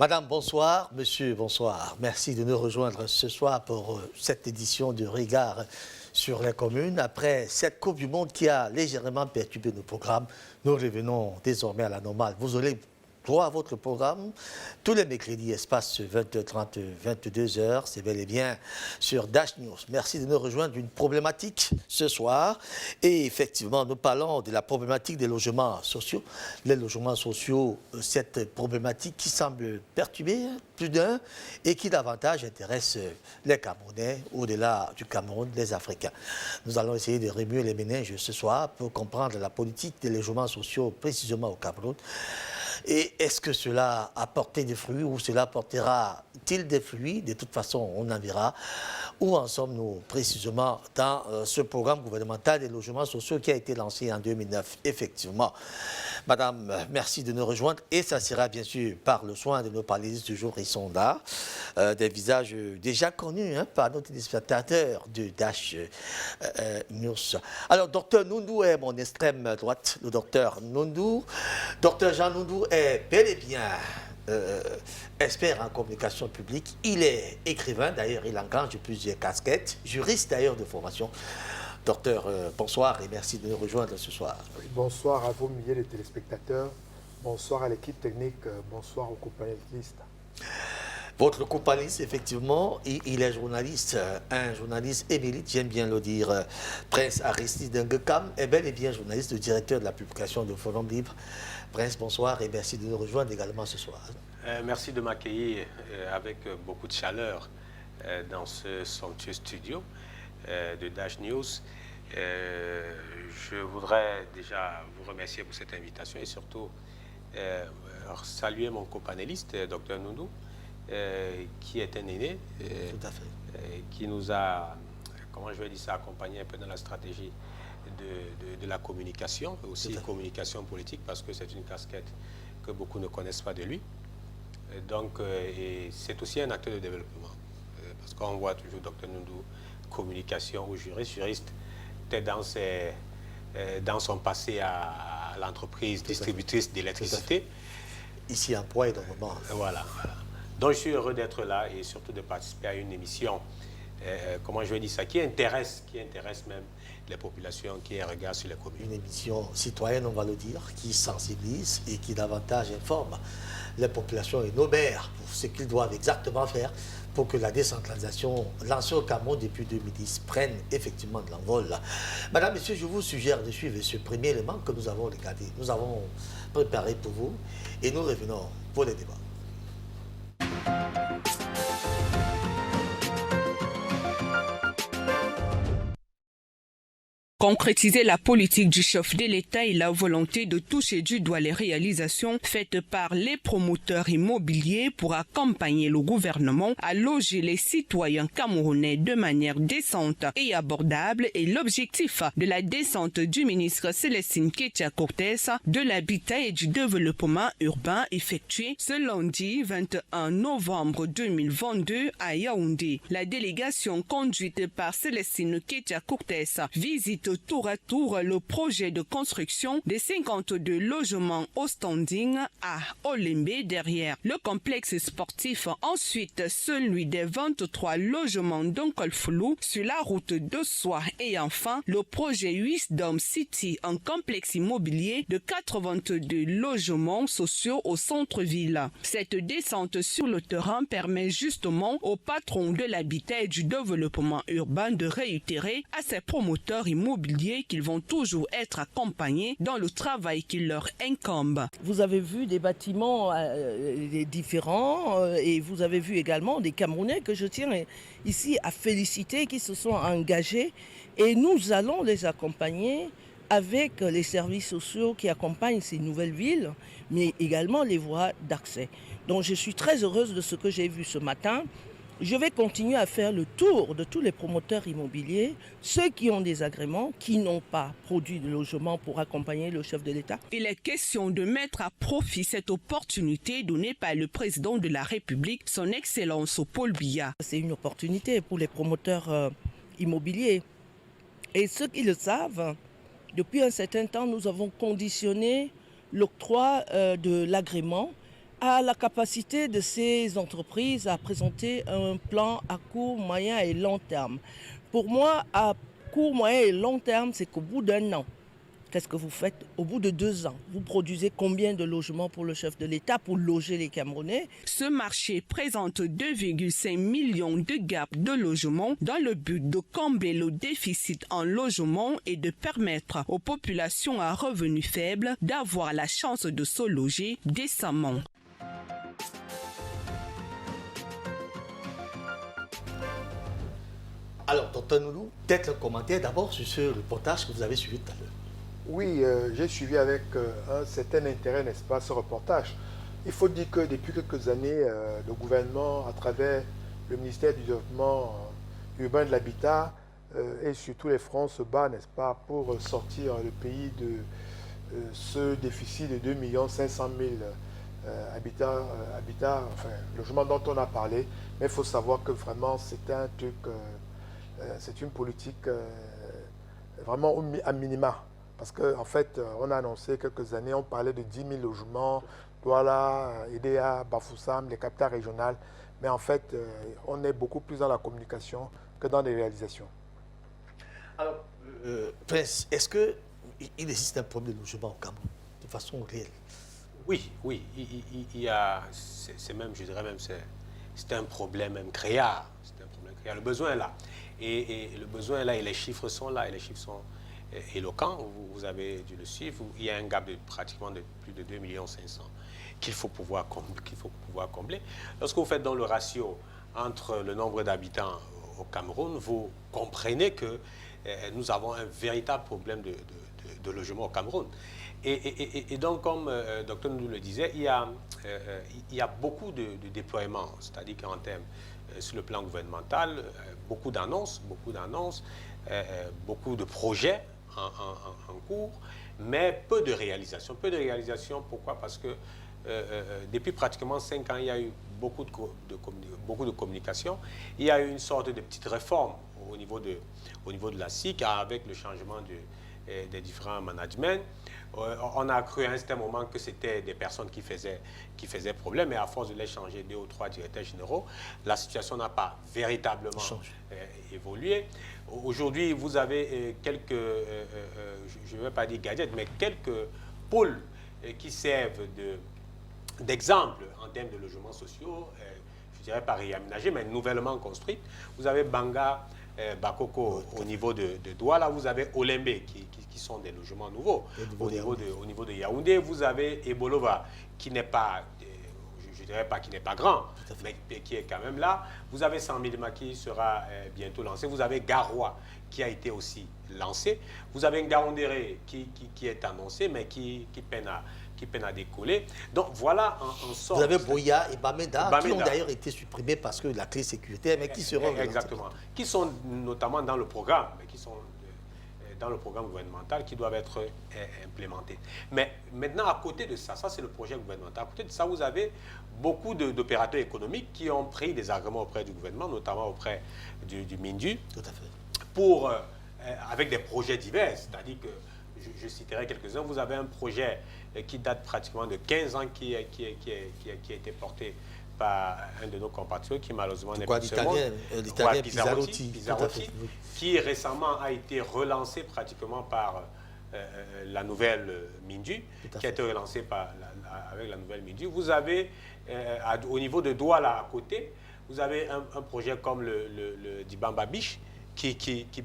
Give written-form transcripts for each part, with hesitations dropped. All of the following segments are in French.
Madame, bonsoir. Monsieur, bonsoir. Merci de nous rejoindre ce soir pour cette édition de Regard sur les communes. Après cette Coupe du Monde qui a légèrement perturbé nos programmes, nous revenons désormais à la normale. Vous aurez droit à votre programme tous les mercredis, espace 20h30, 22h. C'est bel et bien sur Dash News. Merci de nous rejoindre d'une problématique ce soir. Et effectivement, nous parlons de la problématique des logements sociaux. Les logements sociaux, cette problématique qui semble perturber plus d'un et qui davantage intéresse les Camerounais, au-delà du Cameroun, les Africains. Nous allons essayer de remuer les méninges ce soir pour comprendre la politique des logements sociaux précisément au Cameroun. Et est-ce que cela a porté des fruits ou cela portera-t-il des fruits? De toute façon, on en verra. Où en sommes-nous précisément dans ce programme gouvernemental des logements sociaux qui a été lancé en 2009, effectivement. Madame, merci de nous rejoindre. Et ça sera bien sûr par le soin de nos panélistes du jour. Ils sont là. Des visages déjà connus par nos téléspectateurs de Dash News. Alors, docteur Noundou est mon extrême droite, le docteur Noundou. Docteur Jean Noundou est bel et bien expert en communication publique. Il est écrivain, d'ailleurs il engage plusieurs casquettes, juriste d'ailleurs de formation. Docteur, bonsoir et merci de nous rejoindre ce soir. Bonsoir à vous, milliers de téléspectateurs. Bonsoir à l'équipe technique. Bonsoir aux compagnonnistes. Votre companiste, effectivement, il est journaliste, un journaliste émérite, j'aime bien le dire, Prince Aristide Ngekam, est bel et bien journaliste, le directeur de la publication de Forum Libre. Prince, bonsoir et merci de nous rejoindre également ce soir. Merci de m'accueillir avec beaucoup de chaleur dans ce somptueux studio de Dash News. Je voudrais déjà vous remercier pour cette invitation et surtout saluer mon copanéliste, Dr Noundou, qui est un aîné, Tout à fait. qui nous a, comment je vais dire ça, accompagné un peu dans la stratégie de la communication, aussi communication politique, parce que c'est une casquette que beaucoup ne connaissent pas de lui. Donc, c'est aussi un acteur de développement, parce qu'on voit toujours Dr Noundou, communication ou juriste, peut-être dans son passé à l'entreprise distributrice d'électricité. Ici, emploi énormément. Voilà. Donc, je suis heureux d'être là et surtout de participer à une émission, comment je vais dire ça, qui intéresse même les populations, qui regardent sur les communes. Une émission citoyenne, on va le dire, qui sensibilise et qui davantage informe les populations et nos maires pour ce qu'ils doivent exactement faire pour que la décentralisation lancée au Cameroun depuis 2010 prenne effectivement de l'envol. Madame, Monsieur, je vous suggère de suivre ce premier élément que nous avons regardé. Nous avons préparé pour vous et nous revenons pour les débats. Concrétiser la politique du chef de l'État et la volonté de toucher du doigt les réalisations faites par les promoteurs immobiliers pour accompagner le gouvernement à loger les citoyens camerounais de manière décente et abordable est l'objectif de la descente du ministre Célestine Kétia Cortés de l'habitat et du développement urbain effectuée ce lundi 21 novembre 2022 à Yaoundé. La délégation conduite par Célestine Kétia Cortés visite tour à tour le projet de construction de 52 logements au standing à Olembe derrière le complexe sportif. Ensuite, celui des 23 logements d'Onkolfoulou sur la route de Soie. Et enfin, le projet Wisdom City, un complexe immobilier de 82 logements sociaux au centre-ville. Cette descente sur le terrain permet justement aux patrons de l'habitat et du développement urbain de réitérer à ses promoteurs immobiliers qu'ils vont toujours être accompagnés dans le travail qui leur incombe. Vous avez vu des bâtiments différents et vous avez vu également des Camerounais que je tiens ici à féliciter qui se sont engagés et nous allons les accompagner avec les services sociaux qui accompagnent ces nouvelles villes, mais également les voies d'accès. Donc je suis très heureuse de ce que j'ai vu ce matin. Je vais continuer à faire le tour de tous les promoteurs immobiliers, ceux qui ont des agréments, qui n'ont pas produit de logement pour accompagner le chef de l'État. Il est question de mettre à profit cette opportunité donnée par le président de la République, son Excellence Paul Biya. C'est une opportunité pour les promoteurs immobiliers. Et ceux qui le savent, depuis un certain temps, nous avons conditionné l'octroi de l'agrément à la capacité de ces entreprises à présenter un plan à court, moyen et long terme. Pour moi, à court, moyen et long terme, c'est qu'au bout d'un an, qu'est-ce que vous faites? Au bout de 2 ans, vous produisez combien de logements pour le chef de l'État pour loger les Camerounais? Ce marché présente 2,5 millions de gaps de logements dans le but de combler le déficit en logement et de permettre aux populations à revenus faibles d'avoir la chance de se loger décemment. Alors, Dr Noulou, peut-être un commentaire d'abord sur ce reportage que vous avez suivi tout à l'heure. Oui, j'ai suivi avec un certain intérêt, n'est-ce pas, ce reportage. Il faut dire que depuis quelques années, le gouvernement, à travers le ministère du Développement urbain de l'Habitat et sur tous les fronts, se bat, n'est-ce pas, pour sortir le pays de ce déficit de 2 500 000 logements dont on a parlé. Mais il faut savoir que vraiment, c'est un truc, c'est une politique vraiment à minima. Parce qu'en fait, on a annoncé quelques années, on parlait de 10 000 logements, Douala, EDA, Bafoussam, les capitales régionales. Mais en fait, on est beaucoup plus dans la communication que dans les réalisations. Alors, Prince, est-ce qu'il existe un problème de logement au Cameroun, de façon réelle? Oui, oui. Il y a, c'est même, je dirais même, c'est un problème même créa. C'est un problème créa. Le besoin est là. Et le besoin est là et les chiffres sont là. Et les chiffres sont éloquent, vous avez dû le suivre, il y a un gap de pratiquement de plus de 2 500 000 qu'il faut pouvoir combler. Lorsque vous faites dans le ratio entre le nombre d'habitants au Cameroun, vous comprenez que nous avons un véritable problème de logement au Cameroun. Et donc, comme le docteur nous le disait, il y a beaucoup de déploiements, c'est-à-dire qu'en termes, sur le plan gouvernemental, beaucoup d'annonces, beaucoup de projets en cours, mais peu de réalisations. Peu de réalisations, pourquoi? Parce que depuis pratiquement 5 ans, il y a eu beaucoup de communication. Il y a eu une sorte de petite réforme au niveau de la SIC avec le changement des différents managements. On a cru à un certain moment que c'était des personnes qui faisaient problème, et à force de les changer 2 ou 3 directeurs généraux, la situation n'a pas véritablement évolué. Aujourd'hui, vous avez quelques, je ne vais pas dire gadgets, mais quelques pôles qui servent d'exemple en termes de logements sociaux, je ne dirais pas réaménagés, mais nouvellement construits. Vous avez Banga, Bakoko au niveau de Douala, vous avez Olembe qui sont des logements nouveaux. Au niveau de Yaoundé, vous avez Ebolova qui n'est pas, je ne dirais pas qui n'est pas grand, mais qui est quand même là. Vous avez Samilima qui sera bientôt lancé. Vous avez Garoua qui a été aussi lancé. Vous avez Ngaoundéré qui est annoncé, mais qui peine à décoller. Donc voilà en sorte. Vous avez Boya et Bamenda qui ont d'ailleurs été supprimés parce que la clé sécuritaire, mais qui seront... Exactement. Qui sont notamment dans le programme, mais qui sont dans le programme gouvernemental qui doivent être implémentés. Mais maintenant, à côté de ça, ça c'est le projet gouvernemental, à côté de ça, vous avez beaucoup d'opérateurs économiques qui ont pris des arguments auprès du gouvernement, notamment auprès du MINDU, tout à fait, pour, avec des projets divers, c'est-à-dire que, je citerai quelques-uns, vous avez un projet qui date pratiquement de 15 ans qui a été porté par un de nos compatriotes qui malheureusement n'est plus seulement l'Italien Pizzarotti, qui récemment a été relancé pratiquement par la nouvelle Mindu, qui a été relancé avec la nouvelle Mindu. Vous avez au niveau de Douala à côté, vous avez un projet comme le Dibamba Biche qui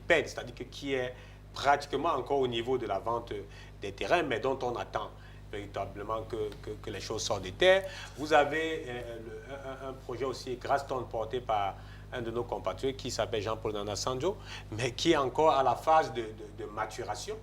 peine, c'est-à-dire qui est pratiquement encore au niveau de la vente des terrains, mais dont on attend véritablement que les choses sortent des terres. Vous avez un projet aussi, Graston, porté par un de nos compatriotes qui s'appelle Jean-Paul Nana Sanjo, mais qui est encore à la phase de maturation,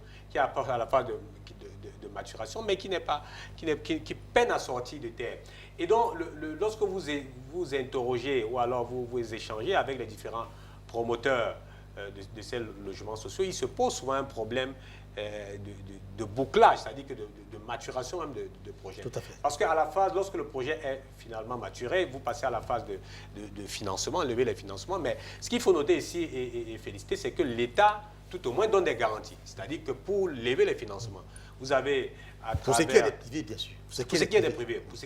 mais qui peine à sortir de terre. Et donc, lorsque vous interrogez ou alors vous échangez avec les différents promoteurs de ces logements sociaux, il se pose souvent un problème de bouclage, c'est-à-dire que de maturation même de projet. Tout à fait. Parce qu'à la phase, lorsque le projet est finalement maturé, vous passez à la phase de financement, lever les financements. Mais ce qu'il faut noter ici et féliciter, c'est que l'État, tout au moins, donne des garanties. C'est-à-dire que pour lever les financements, vous avez... Pour ce qui est des privés, bien sûr. Pour ce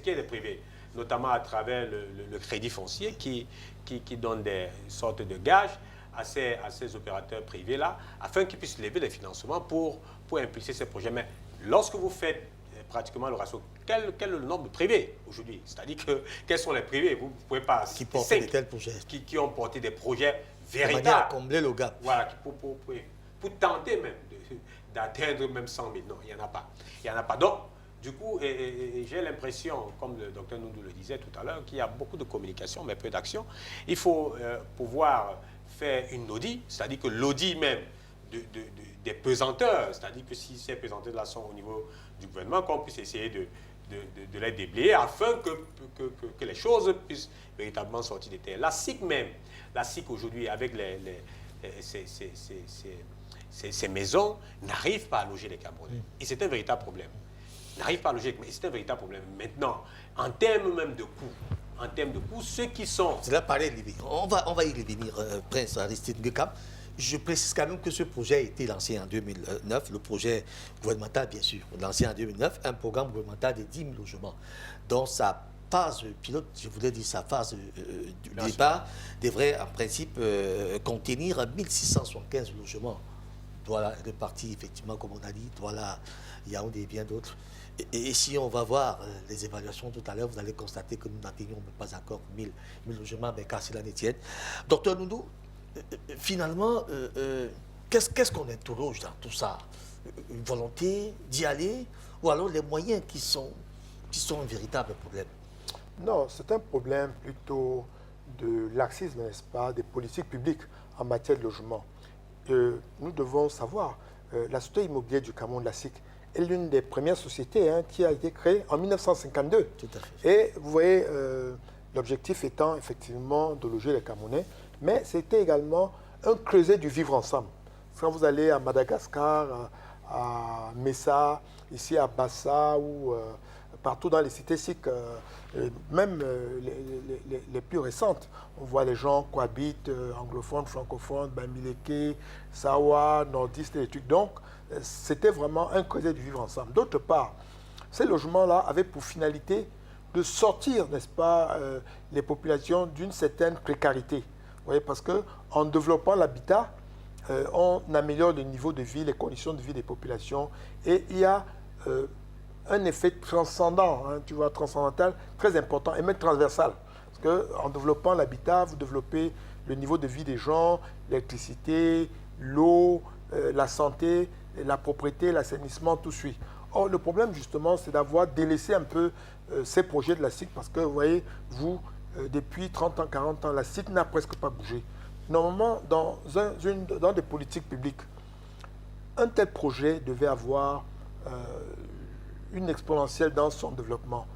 qui est des privés. notamment à travers le crédit foncier qui donne des sortes de gages à ces opérateurs privés-là, afin qu'ils puissent lever des financements pour impulser ces projets. Mais lorsque vous faites pratiquement le ratio, quel est le nombre de privés aujourd'hui? C'est-à-dire que quels sont les privés? Vous ne pouvez pas qui portent de tels projets, qui ont porté des projets véritables. De manière à combler le gap. Voilà, pour tenter même d'atteindre même 100 000. Non, il n'y en a pas. Il n'y en a pas. Donc, du coup, j'ai l'impression, comme le docteur Noundou le disait tout à l'heure, qu'il y a beaucoup de communication, mais peu d'action. Il faut pouvoir faire une audit, c'est-à-dire que l'audit même des pesanteurs, c'est-à-dire que si ces pesanteurs-là sont au niveau du gouvernement, qu'on puisse essayer de les déblayer afin que les choses puissent véritablement sortir des terres. La SIC même, la SIC aujourd'hui, avec ces maisons, n'arrive pas à loger les Camerounais. Et c'est un véritable problème. N'arrive pas à loger, mais c'est un véritable problème. Maintenant, en termes même de coûts, ceux qui sont... C'est là pareil, on va y revenir, Prince Aristide Ngekam. Je précise quand même que ce projet a été lancé en 2009, le projet gouvernemental, bien sûr, lancé en 2009, un programme gouvernemental de 10 000 logements, dont sa phase pilote, je voulais dire sa phase du départ, devrait en principe contenir 1675 logements. Voilà, répartis effectivement, comme on a dit, voilà, Yaoundé et bien d'autres. Et si on va voir les évaluations tout à l'heure, vous allez constater que nous n'atteignons pas encore 1000 logements, mais qu'à cela ne tienne. Docteur Noundou, finalement, qu'est-ce qu'on interroge dans tout ça? Une volonté d'y aller ou alors les moyens qui sont un véritable problème? Non, c'est un problème plutôt de laxisme, n'est-ce pas, des politiques publiques en matière de logement. Nous devons savoir, la Société immobilière du Cameroun, la SIC, est l'une des premières sociétés qui a été créée en 1952. Tout à fait. Et vous voyez, l'objectif étant effectivement de loger les Camerounais, mais c'était également un creuset du vivre ensemble. Quand vous allez à Madagascar, à Messa, ici à Bassa ou partout dans les cités SIC, même les plus récentes, on voit les gens cohabitent, anglophones, francophones, Bamileke, Sawa, nordistes et des trucs. Donc, c'était vraiment un creuset du vivre ensemble. D'autre part, ces logements-là avaient pour finalité de sortir, n'est-ce pas, les populations d'une certaine précarité. Vous voyez, parce qu'en développant l'habitat, on améliore le niveau de vie, les conditions de vie des populations, et il y a un effet transcendant, tu vois, transcendantal, très important, et même transversal. Parce qu'en développant l'habitat, vous développez le niveau de vie des gens, l'électricité, l'eau, la santé, la propriété, l'assainissement, tout suit. Or, le problème, justement, c'est d'avoir délaissé un peu ces projets de la SIC, parce que, vous voyez, depuis 30 ans, 40 ans, la SIC n'a presque pas bougé. Normalement, dans des politiques publiques, un tel projet devait avoir une exponentielle dans son développement.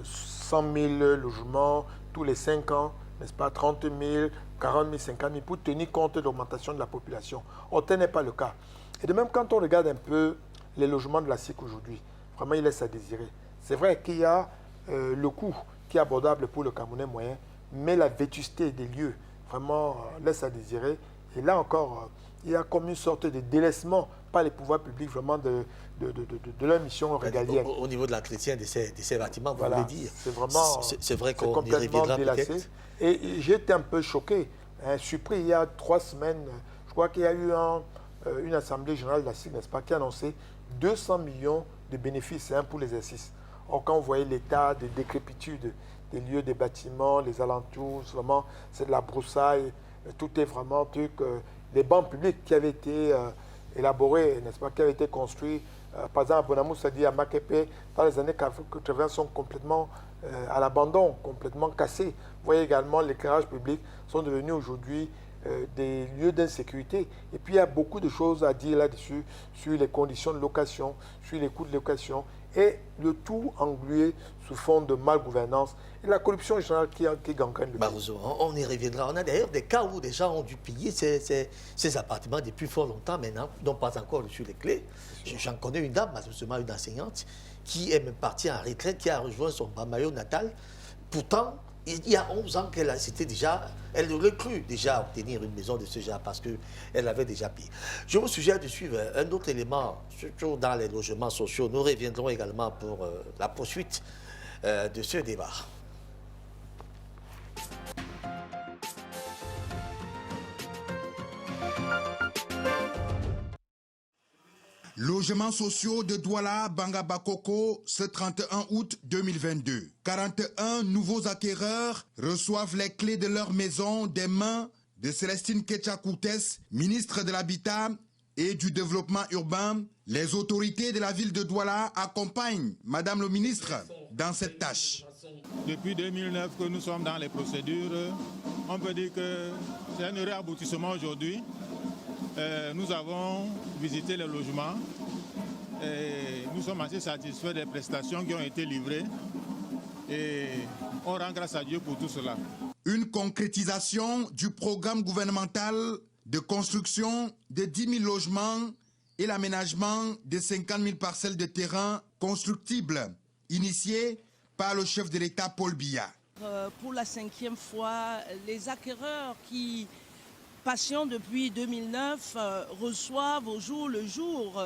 100 000 logements tous les 5 ans, n'est-ce pas, 30 000, 40 000, 50 000, pour tenir compte de l'augmentation de la population. Or, tel n'est pas le cas. Et de même, quand on regarde un peu les logements de la SIC aujourd'hui, vraiment, il laisse à désirer. C'est vrai qu'il y a le coût qui est abordable pour le Camerounais moyen, mais la vétusté des lieux, vraiment, laisse à désirer. Et là encore, il y a comme une sorte de délaissement par les pouvoirs publics vraiment de leur mission régalienne. Au niveau de l'entretien de ces bâtiments, vous voulez dire. C'est vraiment... C'est vrai qu'on y reviendra peut-être. Et j'ai été un peu choqué, surpris. Il y a 3 semaines, je crois qu'il y a eu une assemblée générale de la SIC, n'est-ce pas, qui a annoncé 200 millions de bénéfices pour l'exercice. Or, quand vous voyez l'état de décrépitude des lieux, des bâtiments, les alentours, vraiment, c'est de la broussaille, tout est vraiment truc. Les bancs publics qui avaient été élaborés, n'est-ce pas, qui avaient été construits, par exemple à Bonamou, c'est-à-dire à Makepe, dans les années 80, sont complètement à l'abandon, complètement cassés. Vous voyez également, l'éclairage public sont devenus aujourd'hui des lieux d'insécurité. Et puis, il y a beaucoup de choses à dire là-dessus, sur les conditions de location, sur les coûts de location, et le tout englué sous fond de malgouvernance et la corruption générale qui gangrène le pays. Barouzou, on y reviendra. On a d'ailleurs des cas où des gens ont dû payer ces appartements depuis fort longtemps maintenant, n'ont pas encore reçu les clés. J'en connais une dame, malheureusement une enseignante, qui est même partie en retraite, qui a rejoint son Bamayo natal. Pourtant, il y a 11 ans qu'elle elle aurait cru déjà obtenir une maison de ce genre parce qu'elle avait déjà payé. Je vous suggère de suivre un autre élément, surtout dans les logements sociaux. Nous reviendrons également pour la poursuite de ce débat. logements sociaux de Douala, Banga Bakoko, ce 31 août 2022. 41 nouveaux acquéreurs reçoivent les clés de leur maison des mains de Célestine Ketchakoutes, ministre de l'Habitat et du Développement urbain. Les autorités de la ville de Douala accompagnent Madame le ministre dans cette tâche. Depuis 2009 que nous sommes dans les procédures, on peut dire que c'est un heureux aboutissement aujourd'hui. Nous avons visité les logements et nous sommes assez satisfaits des prestations qui ont été livrées et on rend grâce à Dieu pour tout cela. Une concrétisation du programme gouvernemental de construction de 10 000 logements et l'aménagement de 50 000 parcelles de terrain constructibles, initié par le chef de l'État Paul Biya. Pour la 5e fois, les acquéreurs qui patientent depuis 2009 reçoivent au jour le jour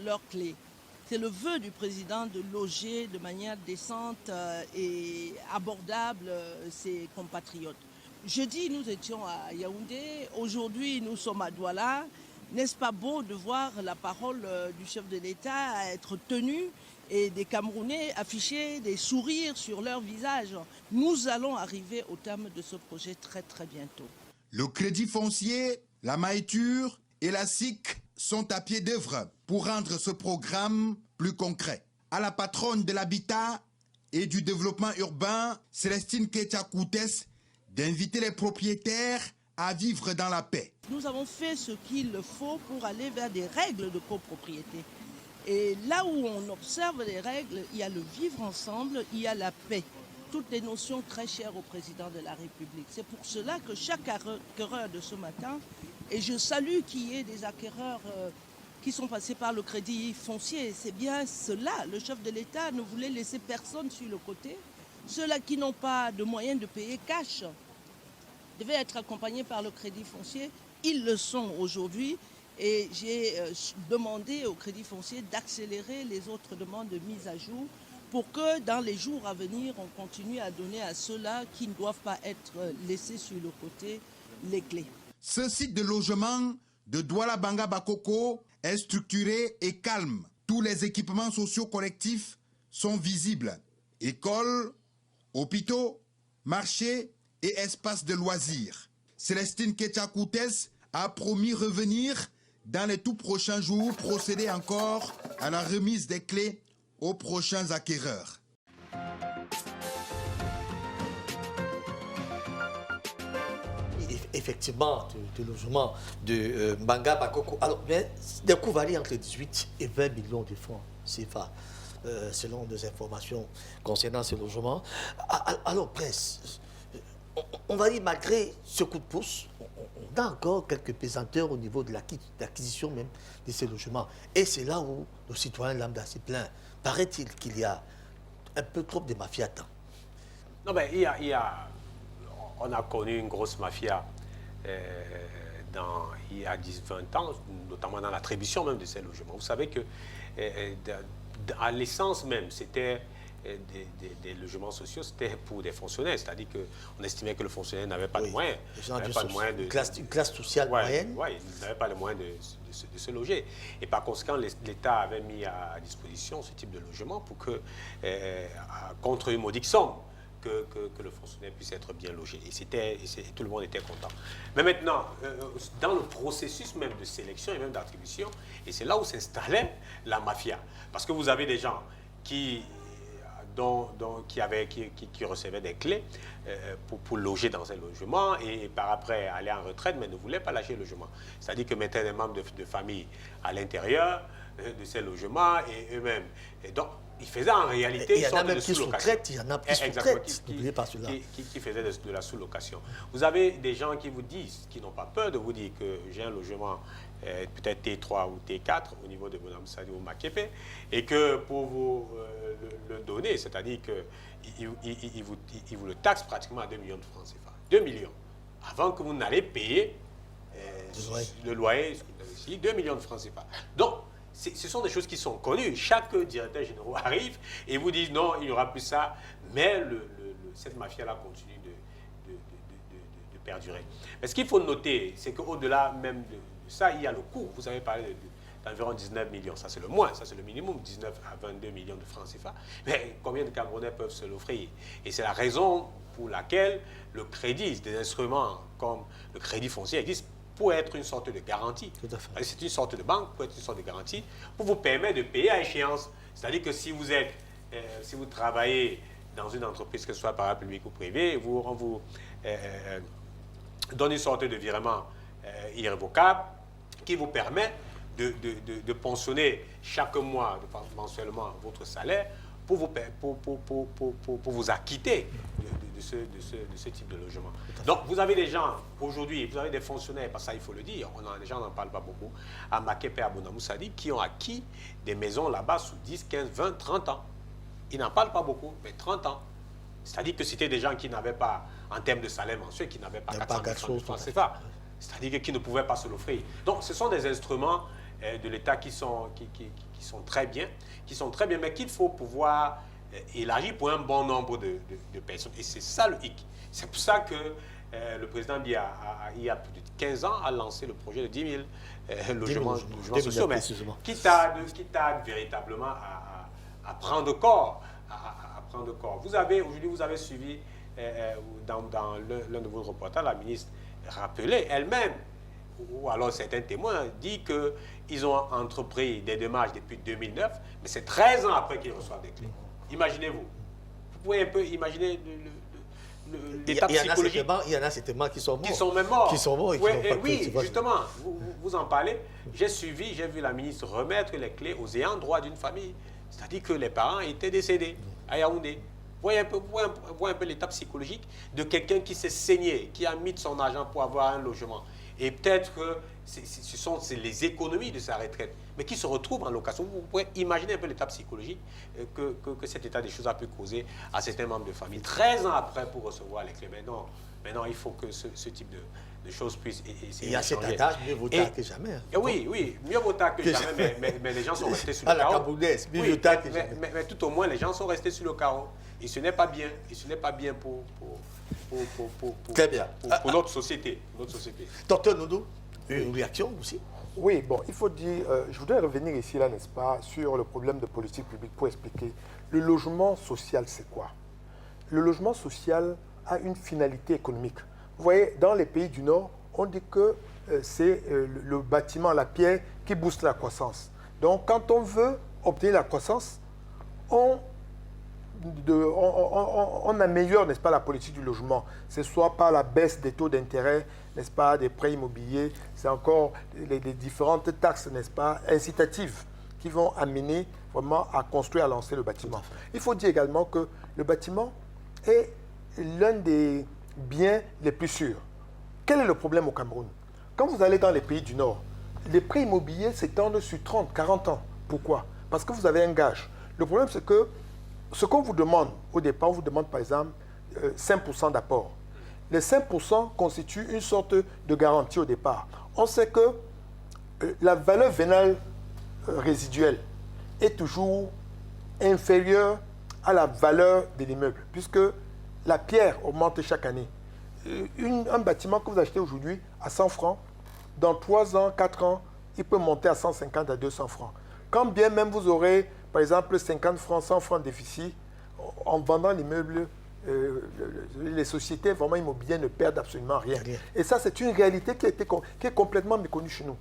leurs clés. C'est le vœu du président de loger de manière décente et abordable ses compatriotes. Jeudi, nous étions à Yaoundé. Aujourd'hui, nous sommes à Douala. N'est-ce pas beau de voir la parole du chef de l'État être tenue et des Camerounais afficher des sourires sur leur visage? Nous allons arriver au terme de ce projet très très bientôt. Le Crédit Foncier, la Maïture et la SIC sont à pied d'œuvre pour rendre ce programme plus concret. À la patronne de l'habitat et du développement urbain, Célestine Ketchakoutes, d'inviter les propriétaires à vivre dans la paix. Nous avons fait ce qu'il faut pour aller vers des règles de copropriété. Et là où on observe les règles, il y a le vivre ensemble, il y a la paix. Toutes les notions très chères au président de la République. C'est pour cela que chaque acquéreur de ce matin, et je salue qu'il y ait des acquéreurs qui sont passés par le crédit foncier, c'est bien cela. Le chef de l'État ne voulait laisser personne sur le côté. Ceux-là qui n'ont pas de moyens de payer cash devaient être accompagnés par le crédit foncier. Ils le sont aujourd'hui. Et j'ai demandé au Crédit Foncier d'accélérer les autres demandes de mise à jour pour que dans les jours à venir, on continue à donner à ceux-là qui ne doivent pas être laissés sur le côté les clés. Ce site de logement de Douala Banga Bakoko est structuré et calme. Tous les équipements sociaux collectifs sont visibles. Écoles, hôpitaux, marchés et espaces de loisirs. Célestine Ketchakoutes a promis revenir dans les tout prochains jours, procéder encore à la remise des clés aux prochains acquéreurs. Effectivement, de logement de Banga Bakoko. Alors, mais des coûts varient entre 18 et 20 millions de francs CFA, selon nos informations concernant ce logement. Alors, presse, on va dire, malgré ce coup de pouce, on a encore quelques pesanteurs au niveau de l'acquisition même de ces logements. Et c'est là où le citoyen lambda s'est plaint. Paraît-il qu'il y a un peu trop de mafia dedans. Non, mais on a connu une grosse mafia il y a 10-20 ans, notamment dans l'attribution même de ces logements. Vous savez que à l'essence même, c'était des logements sociaux, c'était pour des fonctionnaires, c'est-à-dire qu'on estimait que le fonctionnaire n'avait pas de moyens. Une classe sociale moyenne. Oui, il n'avait pas les moyens de se loger. Et par conséquent, l'État avait mis à disposition ce type de logement pour que, contre une modique somme, que le fonctionnaire puisse être bien logé. Et tout le monde était content. Mais maintenant, dans le processus même de sélection et même d'attribution, et c'est là où s'installait la mafia. Parce que vous avez des gens qui recevaient des clés pour loger dans un logement et par après aller en retraite, mais ne voulaient pas lâcher le logement. C'est-à-dire que mettaient des membres de famille à l'intérieur de ces logements et eux-mêmes. Et donc, ils faisaient en réalité une sorte de sous-location. Il y en a qui sous-traitent, n'oubliez pas cela. Qui faisaient de la sous-location. Vous avez des gens qui vous disent, qui n'ont pas peur de vous dire que j'ai un logement peut-être T3 ou T4 au niveau de Mme Sadi ou Makepe, et que pour vous le donner, c'est-à-dire qu'ils vous le taxent pratiquement à 2 millions de francs CFA. 2 millions. Avant que vous n'allez payer le loyer, 2 millions de francs CFA. Donc, ce sont des choses qui sont connues. Chaque directeur général arrive et vous dit non, il n'y aura plus ça, mais cette mafia-là continue de perdurer. Mais ce qu'il faut noter, c'est qu'au-delà même de ça, il y a le coût. Vous avez parlé d'environ 19 millions. Ça, c'est le moins, ça, c'est le minimum, 19 à 22 millions de francs CFA. Mais combien de Camerounais peuvent se l'offrir? Et c'est la raison pour laquelle le crédit, des instruments comme le crédit foncier existe pour être une sorte de garantie. C'est une sorte de banque, pour être une sorte de garantie, pour vous permettre de payer à échéance. C'est-à-dire que si vous êtes, si vous travaillez dans une entreprise, que ce soit publique ou privée, on vous donne une sorte de virement irrévocable qui vous permet de pensionner chaque mois, mensuellement, votre salaire pour vous acquitter de ce type de logement. Donc, vous avez des gens, aujourd'hui, vous avez des fonctionnaires, parce que ça, il faut le dire, les gens n'en parlent pas beaucoup, à Makepe et à Bonamoussadi, qui ont acquis des maisons là-bas sous 10, 15, 20, 30 ans. Ils n'en parlent pas beaucoup, mais 30 ans. C'est-à-dire que c'était des gens qui n'avaient pas, en termes de salaire mensuel, qui n'avaient pas 400 000 francs CFA. C'est-à-dire qu'ils ne pouvaient pas se l'offrir. Donc, ce sont des instruments de l'État qui sont très bien, mais qu'il faut pouvoir élargir pour un bon nombre de personnes. Et c'est ça le hic. C'est pour ça que le président Biya, il y a plus de 15 ans, a lancé le projet de 10 000 logements sociaux, mais qui tarde véritablement à prendre corps. Aujourd'hui, vous avez suivi dans l'un de vos reportages, la ministre rappelait elle-même, ou alors certains témoins, dit qu'ils ont entrepris des démarches depuis 2009, mais c'est 13 ans après qu'ils reçoivent des clés. Imaginez-vous. Vous pouvez un peu imaginer l'étape psychologique. Il y en a certainement qui sont morts. Qui sont même morts. Qui sont morts et qui n'ont pas oui, justement, vous en parlez. J'ai vu la ministre remettre les clés aux ayants droit d'une famille. C'est-à-dire que les parents étaient décédés à Yaoundé. Voyez un peu l'état psychologique de quelqu'un qui s'est saigné, qui a mis de son argent pour avoir un logement. Et peut-être que ce sont les économies de sa retraite, mais qui se retrouvent en location. Vous pouvez imaginer un peu l'état psychologique que cet état des choses a pu causer à certains membres de famille. 13 ans après pour recevoir les clés. Maintenant, il faut que ce type de choses puissent essayer. Il y a cet adage, mieux vaut tard que jamais. Oui, mieux vaut tard que jamais, mais les gens sont restés sur le carreau. À la Camerounaise, mieux vaut tard que jamais. Mais tout au moins, les gens sont restés sur le carreau. Et ce n'est pas bien. Et ce n'est pas bien pour notre société. Docteur Noudou, une réaction aussi? Oui, bon, il faut dire, je voudrais revenir ici, là, n'est-ce pas, sur le problème de politique publique pour expliquer. Le logement social, c'est quoi? Le logement social a une finalité économique. Vous voyez, dans les pays du Nord, on dit que c'est le bâtiment, la pierre, qui booste la croissance. Donc, quand on veut obtenir la croissance, on améliore, n'est-ce pas, la politique du logement. Ce soit par la baisse des taux d'intérêt, n'est-ce pas, des prêts immobiliers, c'est encore les différentes taxes, n'est-ce pas, incitatives qui vont amener vraiment à construire, à lancer le bâtiment. Il faut dire également que le bâtiment est l'un des biens les plus sûrs. Quel est le problème au Cameroun? Quand vous allez dans les pays du Nord, les prêts immobiliers s'étendent sur 30, 40 ans. Pourquoi? Parce que vous avez un gage. Le problème, c'est que ce qu'on vous demande, au départ, on vous demande par exemple 5% d'apport. Les 5% constituent une sorte de garantie au départ. On sait que la valeur vénale résiduelle est toujours inférieure à la valeur de l'immeuble, puisque la pierre augmente chaque année. Un bâtiment que vous achetez aujourd'hui à 100 francs, dans 3 ans, 4 ans, il peut monter à 150 à 200 francs. Quand bien même vous aurez, par exemple, 50 francs, 100 francs de déficit, en vendant l'immeuble, les sociétés vraiment immobilières ne perdent absolument rien. Et ça, c'est une réalité qui est complètement méconnue chez nous.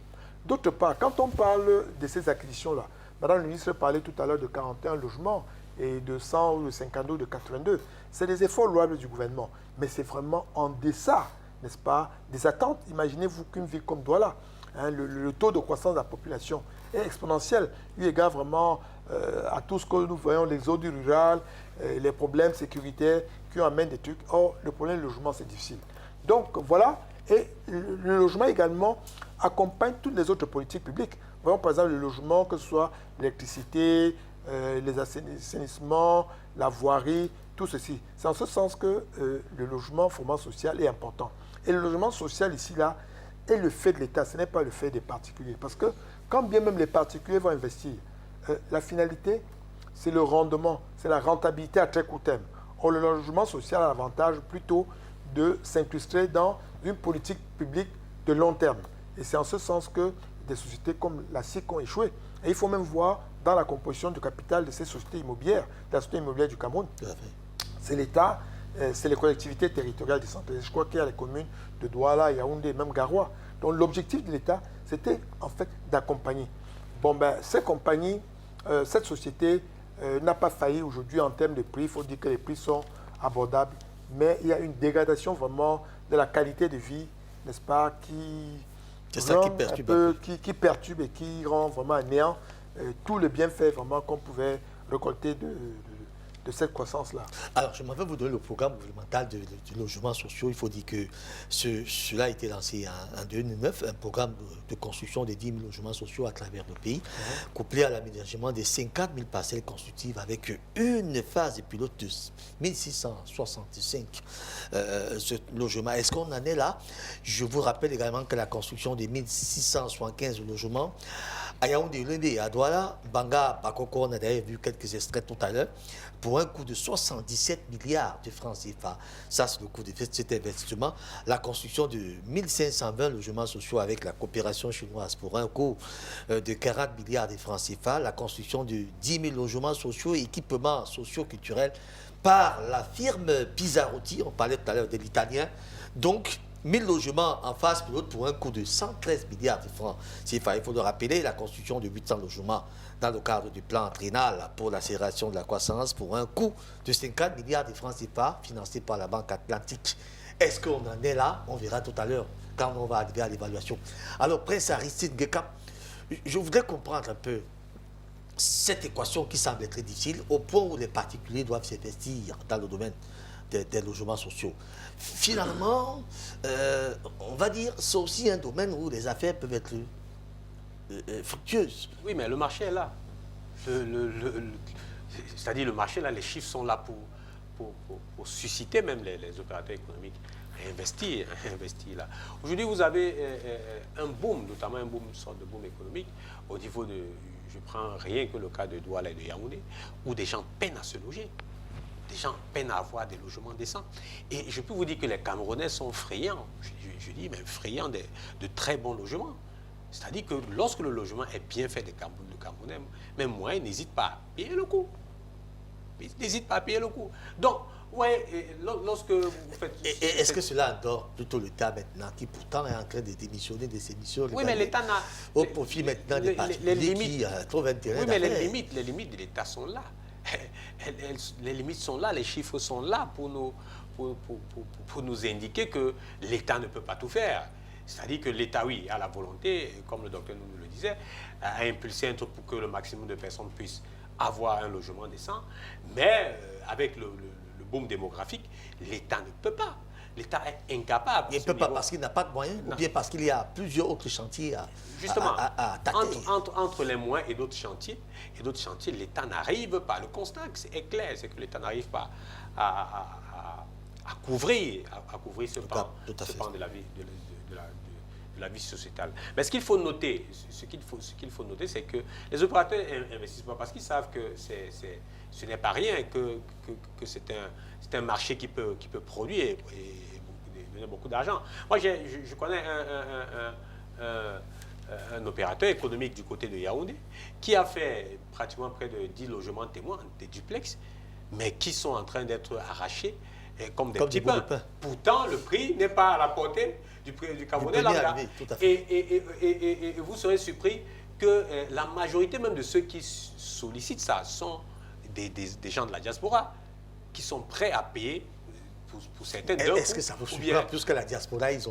D'autre part, quand on parle de ces acquisitions-là, Madame la ministre parlait tout à l'heure de 41 logements et de 100 ou de 52 ou de 82. C'est des efforts louables du gouvernement, mais c'est vraiment en deçà, n'est-ce pas, des attentes. Imaginez-vous qu'une ville comme Douala, le taux de croissance de la population est exponentiel, eu égard vraiment à tout ce que nous voyons, l'exode rural, les problèmes sécuritaires qui amènent des trucs. Or, le problème du logement, c'est difficile. Donc, voilà. Et le logement également accompagne toutes les autres politiques publiques. Voyons par exemple le logement, que ce soit l'électricité, les assainissements, la voirie, tout ceci. C'est en ce sens que le logement format social est important. Et le logement social ici, là, est le fait de l'État, ce n'est pas le fait des particuliers. Parce que quand bien même les particuliers vont investir, la finalité, c'est le rendement, c'est la rentabilité à très court terme. Or, le logement social a l'avantage plutôt de s'incruster dans une politique publique de long terme. Et c'est en ce sens que des sociétés comme la SIC ont échoué. Et il faut même voir dans la composition du capital de ces sociétés immobilières, de la société immobilière du Cameroun. C'est l'État, c'est les collectivités territoriales décentralisées. Je crois qu'il y a les communes de Douala, Yaoundé, même Garoua. Donc l'objectif de l'État, c'était en fait d'accompagner. Bon, ben, ces compagnies, cette société n'a pas failli aujourd'hui en termes de prix. Il faut dire que les prix sont abordables. Mais il y a une dégradation vraiment de la qualité de vie, n'est-ce pas, qui perturbe et qui rend vraiment à néant tous les bienfaits vraiment qu'on pouvait récolter de cette croissance-là. Alors, je m'en vais vous donner le programme gouvernemental de logements sociaux. Il faut dire que cela a été lancé en 2009, un programme de construction de 10 000 logements sociaux à travers le pays, couplé à l'aménagement de 50 000 parcelles constructives avec une phase de pilote de 1665 logements. Est-ce qu'on en est là? Je vous rappelle également que la construction de 1675 logements à Yaoundé, Lundé, à Douala, Banga, Bakoko, on a d'ailleurs vu quelques extraits tout à l'heure, pour un coût de 77 milliards de francs CFA. Ça, c'est le coût de cet investissement. La construction de 1520 logements sociaux avec la coopération chinoise pour un coût de 40 milliards de francs CFA. La construction de 10 000 logements sociaux et équipements socio-culturels par la firme Pizzarotti. On parlait tout à l'heure de l'italien. Donc, 1000 logements en phase pilote pour un coût de 113 milliards de francs CFA. Il faut le rappeler, la construction de 800 logements dans le cadre du plan triennal pour l'accélération de la croissance pour un coût de 50 milliards de francs CFA financé par la Banque Atlantique. Est-ce qu'on en est là? On verra tout à l'heure quand on va arriver à l'évaluation. Alors, Prince Aristide Ngeka, je voudrais comprendre un peu cette équation qui semble très difficile au point où les particuliers doivent s'investir dans le domaine des logements sociaux. Finalement, on va dire, c'est aussi un domaine où les affaires peuvent être fructueuses. Oui, mais le marché est là. C'est-à-dire le marché, là, les chiffres sont là pour susciter même les opérateurs économiques à investir là. Aujourd'hui, vous avez un boom, notamment un boom, une sorte de boom économique au niveau de, je prends rien que le cas de Douala et de Yaoundé, où des gens peinent à se loger. Des gens peinent à avoir des logements décents. Et je peux vous dire que les Camerounais sont friands, je dis même friands de très bons logements. C'est-à-dire que lorsque le logement est bien fait, les Camerounais, même moi, ils n'hésitent pas à payer le coup. Ils n'hésitent pas à payer le coup. Donc, ouais, lorsque vous faites... Est-ce que cela endort plutôt l'État maintenant, qui pourtant est en train de démissionner de ses missions? Oui, mais l'État n'a... Au profit maintenant des particuliers qui trouvent intérêt. Oui, mais les limites de l'État sont là. Les limites sont là, les chiffres sont là pour nous indiquer que l'État ne peut pas tout faire. C'est-à-dire que l'État, oui, a la volonté, comme le docteur nous le disait, à impulser un truc pour que le maximum de personnes puissent avoir un logement décent. Mais avec le boom démographique, l'État ne peut pas. L'État est incapable. Il ne peut pas parce qu'il n'a pas de moyens, ou bien parce qu'il y a plusieurs autres chantiers à attaquer. Entre les moyens et d'autres chantiers, l'État n'arrive pas. Le constat est clair, c'est que l'État n'arrive pas à couvrir ce pan de la vie de la vie sociétale. Mais ce qu'il faut noter, c'est que les opérateurs n'investissent pas parce qu'ils savent que ce n'est pas rien, que c'est un marché qui peut produire et donner beaucoup d'argent. Moi, je connais un opérateur économique du côté de Yaoundé qui a fait pratiquement près de 10 logements témoins, des duplex, mais qui sont en train d'être arrachés comme des petits pains. Pourtant, le prix n'est pas à la portée du prix du Camerounais. Et vous serez surpris que la majorité même de ceux qui sollicitent ça sont des gens de la diaspora qui sont prêts à payer pour certains. Est-ce que ça vous surprend plus que la diaspora, ils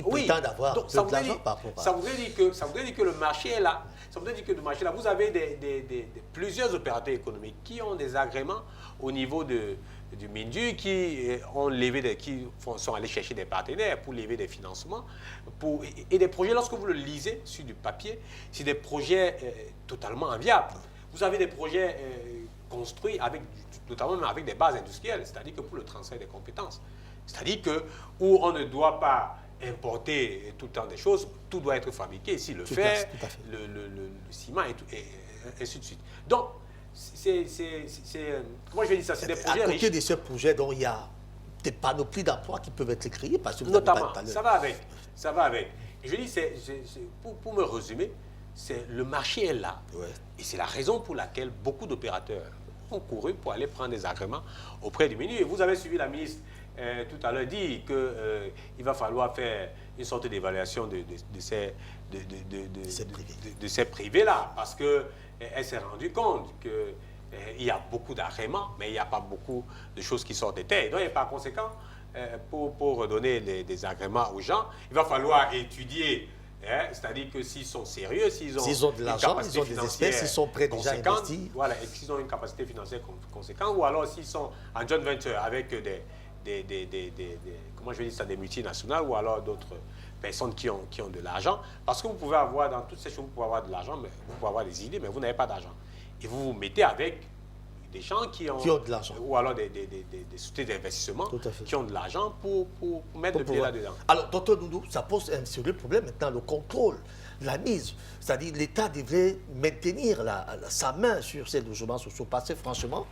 prétendent avoir de l'argent par rapport à... Ça voudrait dire que le marché est là. Ça voudrait dire que le marché est là. Vous avez plusieurs opérateurs économiques qui ont des agréments au niveau du MINDU, qui sont allés chercher des partenaires pour lever des financements. Et des projets, lorsque vous le lisez sur du papier, c'est des projets totalement inviables. Vous avez des projets construits notamment avec des bases industrielles, c'est-à-dire que pour le transfert des compétences. C'est-à-dire que où on ne doit pas importer tout le temps des choses, tout doit être fabriqué ici, le fer, le ciment et ainsi de suite. Donc, comment je vais dire ça, c'est des projets riches. À côté de ce projet dont il y a des panoplies d'emplois qui peuvent être créés, parce que vous notamment, avez pas ça va avec. je dis, pour me résumer, le marché est là. Ouais. Et c'est la raison pour laquelle beaucoup d'opérateurs ont couru pour aller prendre des agréments auprès du ministre. Et vous avez suivi la ministre tout à l'heure dit qu'il va falloir faire une sorte d'évaluation de ces privés-là, parce qu'elle s'est rendue compte qu'il y a beaucoup d'agréments, mais il n'y a pas beaucoup de choses qui sortent des terres. Donc, et par conséquent, pour donner des agréments aux gens, il va falloir étudier. C'est-à-dire que s'ils sont sérieux, s'ils ont de l'argent, ils ont des espèces, s'ils sont prêts déjà à investir. Voilà, et s'ils ont une capacité financière conséquente, ou alors s'ils sont en joint venture avec comment je vais dire ça, des multinationales, ou alors d'autres personnes qui ont de l'argent. Parce que vous pouvez avoir, dans toutes ces choses, vous pouvez avoir de l'argent, mais vous pouvez avoir des idées, mais vous n'avez pas d'argent. Et vous vous mettez avec des gens qui ont de l'argent. Ou alors des sociétés d'investissement qui ont de l'argent pour mettre le pied là-dedans. Alors, docteur Doudou, ça pose un sérieux problème maintenant, le contrôle, la mise. C'est-à-dire l'État devrait maintenir sa main sur ces logements sociaux. Parce que franchement,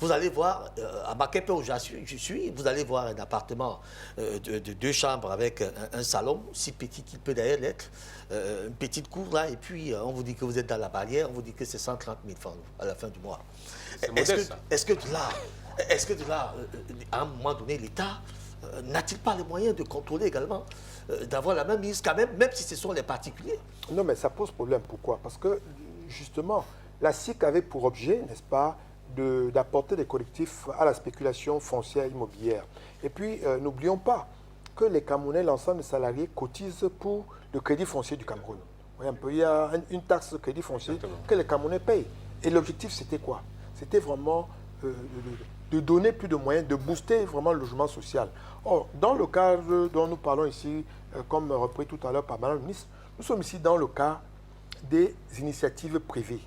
vous allez voir, à Makepe où je suis, vous allez voir un appartement de 2 chambres avec un salon, si petit qu'il peut d'ailleurs l'être, une petite cour là, et puis on vous dit que vous êtes dans la barrière, on vous dit que c'est 130 000 francs à la fin du mois. Est-ce que de là, à un moment donné, l'État n'a-t-il pas les moyens de contrôler également, d'avoir la même mise quand même si ce sont les particuliers? Non, mais ça pose problème. Pourquoi? Parce que, justement, la SIC avait pour objet, n'est-ce pas, d'apporter des correctifs à la spéculation foncière immobilière. Et puis, n'oublions pas que les Camerounais, l'ensemble des salariés, cotisent pour le crédit foncier du Cameroun. Vous voyez un peu, il y a une taxe de crédit foncier que les Camerounais payent. Et l'objectif, c'était quoi? C'était vraiment de donner plus de moyens, de booster vraiment le logement social. Or, dans le cadre dont nous parlons ici, comme repris tout à l'heure par Mme la ministre, nous sommes ici dans le cas des initiatives privées.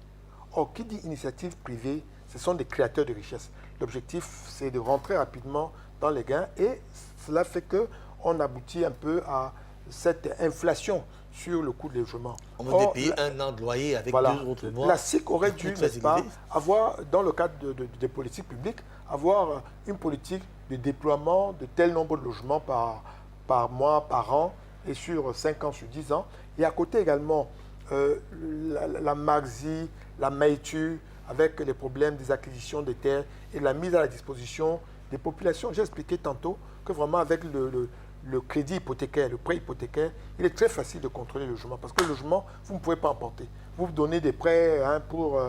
Or, qui dit initiative privée, ce sont des créateurs de richesse. L'objectif, c'est de rentrer rapidement dans les gains et cela fait qu'on aboutit un peu à cette inflation sur le coût de logement. On va payer un an de loyer avec 2 autres mois. La SIC aurait dû, n'est-ce pas, avoir, dans le cadre des politiques publiques, avoir une politique de déploiement de tel nombre de logements par mois, par an, et sur 5 ans, sur 10 ans. Et à côté également, la MAGZI, la MAITU, avec les problèmes des acquisitions des terres et la mise à la disposition des populations. J'ai expliqué tantôt que vraiment avec le crédit hypothécaire, le prêt hypothécaire, il est très facile de contrôler le logement. Parce que le logement, vous ne pouvez pas emporter. Vous donnez des prêts pour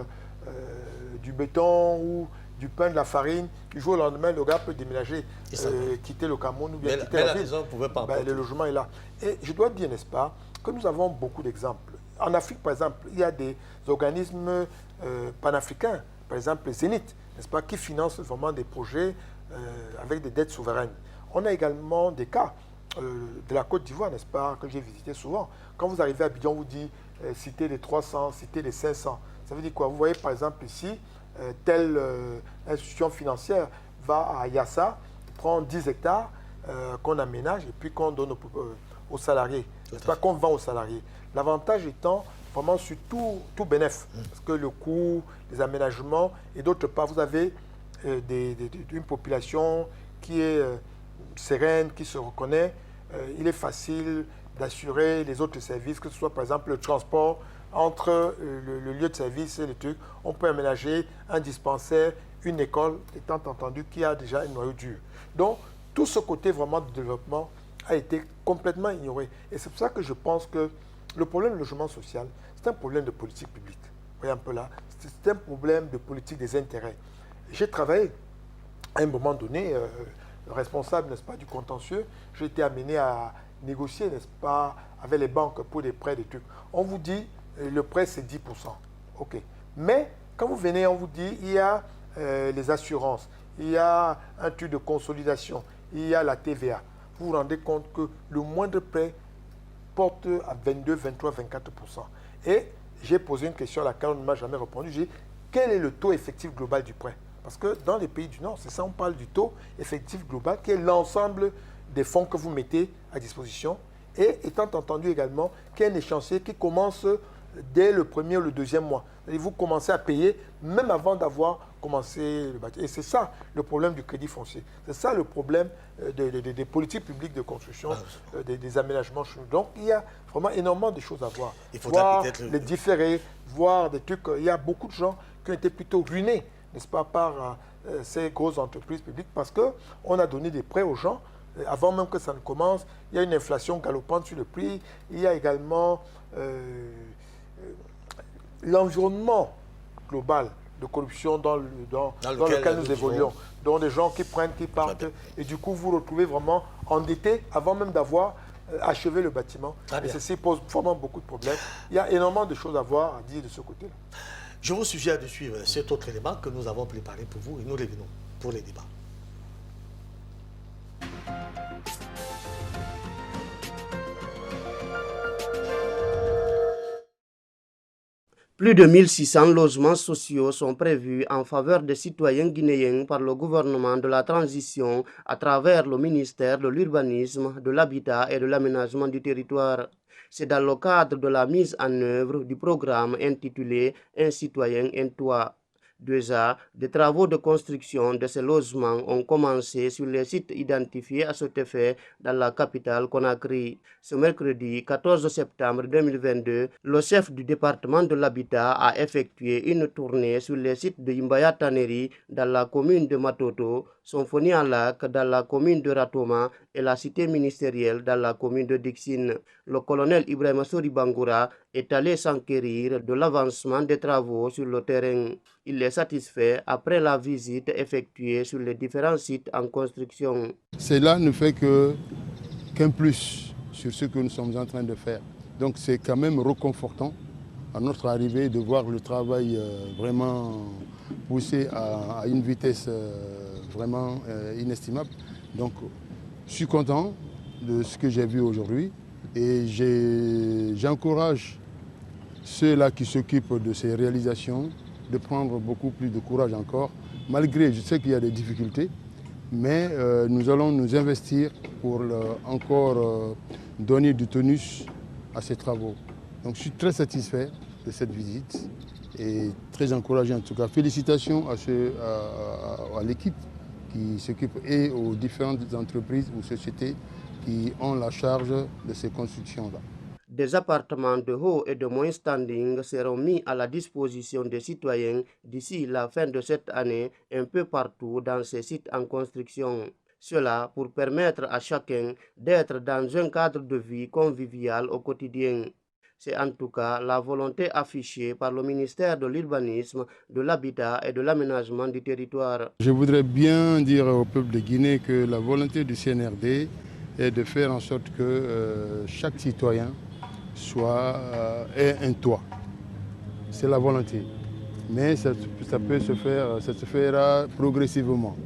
du béton ou du pain, de la farine. Du jour au lendemain, le gars peut déménager, quitter le Cameroun ou bien quitter la ville. Maison, vous pouvez pas emporter. Le logement est là. Et je dois dire, n'est-ce pas, que nous avons beaucoup d'exemples. En Afrique, par exemple, il y a des organismes panafricains, par exemple Zénith, n'est-ce pas, qui financent vraiment des projets avec des dettes souveraines. On a également des cas de la Côte d'Ivoire, n'est-ce pas, que j'ai visité souvent. Quand vous arrivez à Abidjan, on vous dit citer les 300, citer les 500. Ça veut dire quoi? Vous voyez par exemple ici, telle institution financière va à Yassa, prend 10 hectares qu'on aménage et puis qu'on donne aux salariés, n'est-ce pas, qu'on vend aux salariés. L'avantage étant vraiment sur tout bénéfice, parce que le coût, les aménagements, et d'autre part, vous avez une population qui est sereine, qui se reconnaît. Il est facile d'assurer les autres services, que ce soit par exemple le transport entre le lieu de service et le truc. On peut aménager un dispensaire, une école, étant entendu qu'il y a déjà une noyau dur. Donc, tout ce côté vraiment de développement a été complètement ignoré. Et c'est pour ça que je pense que le problème du logement social, c'est un problème de politique publique. Vous voyez un peu là, c'est un problème de politique des intérêts. J'ai travaillé à un moment donné, responsable, n'est-ce pas, du contentieux, j'ai été amené à négocier, n'est-ce pas, avec les banques pour des prêts, des trucs. On vous dit, le prêt c'est 10%. OK. Mais quand vous venez, on vous dit, il y a les assurances, il y a un truc de consolidation, il y a la TVA. Vous vous rendez compte que le moindre prêt porte à 22, 23, 24%. Et j'ai posé une question à laquelle on ne m'a jamais répondu. J'ai dit, quel est le taux effectif global du prêt? Parce que dans les pays du Nord, c'est ça, on parle du taux effectif global, qui est l'ensemble des fonds que vous mettez à disposition. Et étant entendu également qu'il y a un échéancier qui commence dès le premier ou le deuxième mois. Et vous commencez à payer même avant d'avoir commencer le bâtiment. Et c'est ça le problème du crédit foncier. C'est ça le problème des politiques publiques de construction, des aménagements. Donc il y a vraiment énormément de choses à voir. Il faudra voir peut-être les différés, voir des trucs. Il y a beaucoup de gens qui ont été plutôt ruinés, n'est-ce pas, par ces grosses entreprises publiques parce qu'on a donné des prêts aux gens. Avant même que ça ne commence, il y a une inflation galopante sur le prix. Il y a également l'environnement global de corruption dans lequel nous évoluons. Donc des gens qui prennent, qui partent, et du coup vous vous retrouvez vraiment endetté avant même d'avoir achevé le bâtiment. Et ceci pose vraiment beaucoup de problèmes. Il y a énormément de choses à voir, à dire de ce côté-là. Je vous suggère de suivre cet autre élément que nous avons préparé pour vous et nous revenons pour les débats. Plus de 1600 logements sociaux sont prévus en faveur des citoyens guinéens par le gouvernement de la transition à travers le ministère de l'Urbanisme, de l'Habitat et de l'Aménagement du territoire. C'est dans le cadre de la mise en œuvre du programme intitulé « Un citoyen, un toit ». Déjà, des travaux de construction de ces logements ont commencé sur les sites identifiés à cet effet dans la capitale Conakry. Ce mercredi 14 septembre 2022, le chef du département de l'habitat a effectué une tournée sur les sites de Imbaya Taneri dans la commune de Matoto, Symphonie en Lac dans la commune de Ratoma et la cité ministérielle dans la commune de Dixine. Le colonel Ibrahima Sori Bangoura est allé s'enquérir de l'avancement des travaux sur le terrain. Il est satisfait après la visite effectuée sur les différents sites en construction. Cela ne fait qu'un plus sur ce que nous sommes en train de faire. Donc c'est quand même réconfortant à notre arrivée de voir le travail vraiment poussé à une vitesse vraiment inestimable. Donc je suis content de ce que j'ai vu aujourd'hui et j'encourage ceux-là qui s'occupent de ces réalisations de prendre beaucoup plus de courage encore, malgré, je sais qu'il y a des difficultés, mais nous allons nous investir pour encore donner du tonus à ces travaux. Donc je suis très satisfait de cette visite et très encouragé en tout cas. Félicitations à l'équipe qui s'occupe et aux différentes entreprises ou sociétés qui ont la charge de ces constructions-là. Des appartements de haut et de moyen standing seront mis à la disposition des citoyens d'ici la fin de cette année un peu partout dans ces sites en construction. Cela pour permettre à chacun d'être dans un cadre de vie convivial au quotidien. C'est en tout cas la volonté affichée par le ministère de l'Urbanisme, de l'Habitat et de l'Aménagement du territoire. Je voudrais bien dire au peuple de Guinée que la volonté du CNRD est de faire en sorte que chaque citoyen ait un toit. C'est la volonté. Mais ça peut se faire, ça se fera progressivement.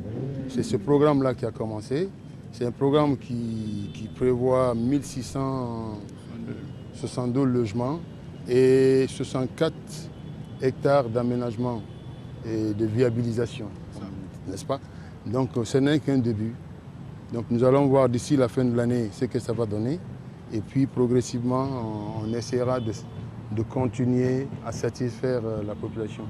C'est ce programme-là qui a commencé. C'est un programme qui prévoit 1662 logements et 64 hectares d'aménagement et de viabilisation, n'est-ce pas? Donc ce n'est qu'un début. Donc nous allons voir d'ici la fin de l'année ce que ça va donner. Et puis progressivement, on essaiera de continuer à satisfaire la population.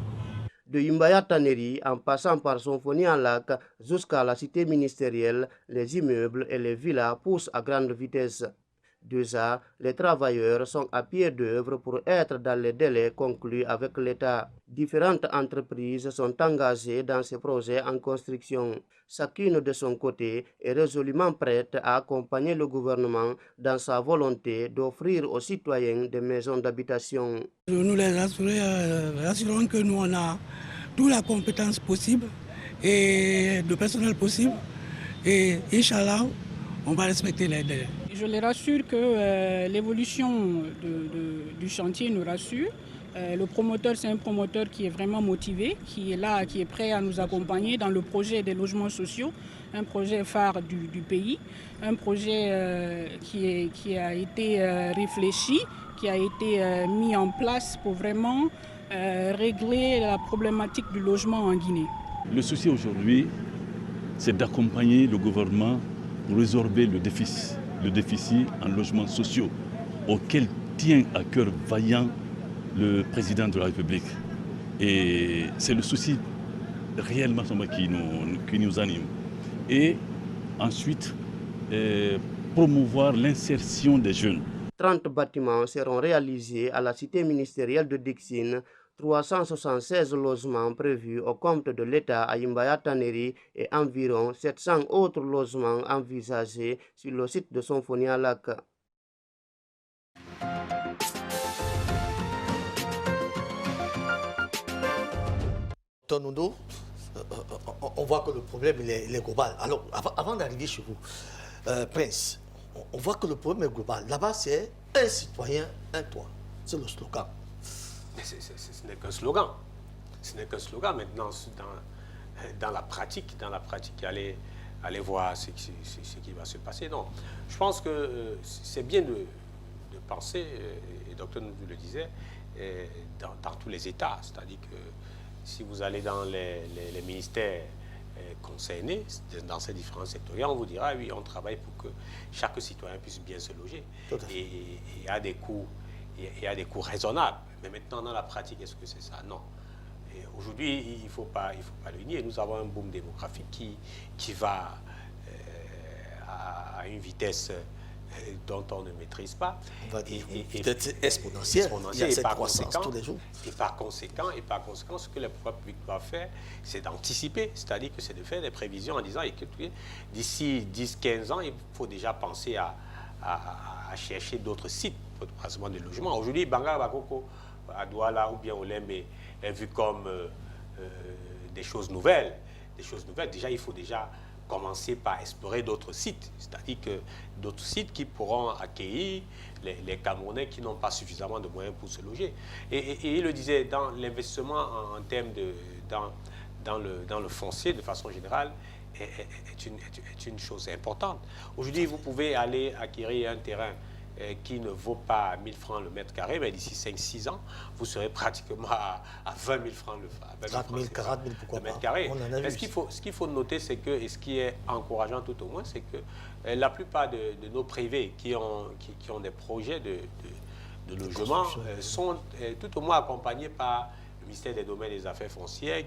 De Imbaya Taneri, en passant par Symphonie en Lac jusqu'à la cité ministérielle, les immeubles et les villas poussent à grande vitesse. Déjà, les travailleurs sont à pied d'œuvre pour être dans les délais conclus avec l'État. Différentes entreprises sont engagées dans ces projets en construction. Chacune de son côté est résolument prête à accompagner le gouvernement dans sa volonté d'offrir aux citoyens des maisons d'habitation. Nous les assurons que nous on a toute la compétence possible et le personnel possible et Inch'Allah, on va respecter les délais. Je les rassure que l'évolution du chantier nous rassure. Le promoteur, c'est un promoteur qui est vraiment motivé, qui est là, qui est prêt à nous accompagner dans le projet des logements sociaux, un projet phare du pays, un projet qui a été réfléchi, qui a été mis en place pour vraiment régler la problématique du logement en Guinée. Le souci aujourd'hui, c'est d'accompagner le gouvernement pour résorber le déficit en logements sociaux auquel tient à cœur vaillant le président de la République. Et c'est le souci réellement qui nous anime. Et ensuite, promouvoir l'insertion des jeunes. 30 bâtiments seront réalisés à la cité ministérielle de Dixine, 376 logements prévus au compte de l'État à Imbaya Taneri et environ 700 autres logements envisagés sur le site de Symphonia Lac. Tonundo, on voit que le problème il est global. Alors, avant d'arriver chez vous, Prince, on voit que le problème est global. Là-bas, c'est un citoyen, un toit. C'est le slogan. Mais ce n'est qu'un slogan. Ce n'est qu'un slogan. Maintenant, dans la pratique, allez voir ce qui va se passer. Non, je pense que c'est bien de penser, et le docteur nous le disait, dans tous les États. C'est-à-dire que si vous allez dans les ministères concernés, dans ces différents secteurs, on vous dira, oui, on travaille pour que chaque citoyen puisse bien se loger. Et il y a des coûts raisonnables. Mais maintenant, dans la pratique, est-ce que c'est ça? Non. Aujourd'hui, il ne faut pas le nier. Nous avons un boom démographique qui va à une vitesse dont on ne maîtrise pas. On va dire peut-être exponentielle. Il y a cette croissance tous les jours. Et par conséquent, ce que les pouvoirs publics doivent faire, c'est d'anticiper. C'est-à-dire que c'est de faire des prévisions en disant que d'ici 10-15 ans, il faut déjà penser à chercher d'autres sites pour le placement de logements. Aujourd'hui, Banga Bakoko, à Douala ou bien au Lembe est vu comme des choses nouvelles. Déjà, il faut déjà commencer par explorer d'autres sites, c'est-à-dire que d'autres sites qui pourront accueillir les Camerounais qui n'ont pas suffisamment de moyens pour se loger. Et il le disait, dans l'investissement en termes dans le foncier, de façon générale, est une chose importante. Aujourd'hui, vous pouvez aller acquérir un terrain qui ne vaut pas 1000 francs le mètre carré, mais d'ici 5-6 ans, vous serez pratiquement à 20 000 francs le 30 000, 40 000, pourquoi mètre pas. carré. Mais ce qu'il faut noter, c'est que, et ce qui est encourageant tout au moins, c'est que la plupart de nos privés qui ont des projets de logement sont tout au moins accompagnés par le ministère des Domaines et des Affaires foncières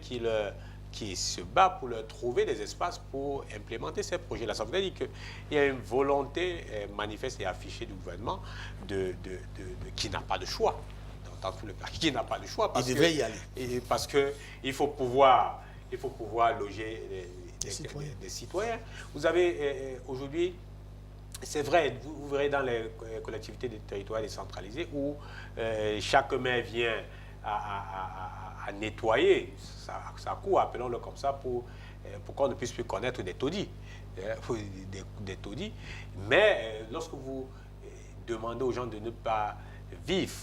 qui se bat pour leur trouver des espaces pour implémenter ces projets-là. Ça veut dire qu'il y a une volonté manifeste et affichée du gouvernement qui n'a pas de choix. Dans tout le pays, qui n'a pas de choix. Il devrait y aller. Parce qu'il faut pouvoir loger des citoyens. Vous avez aujourd'hui, c'est vrai, vous verrez dans les collectivités des territoires décentralisés où chaque maire vient à nettoyer sa cour, appelons-le comme ça, pour qu'on ne puisse plus connaître des taudis. Des taudis. Mais lorsque vous demandez aux gens de ne pas vivre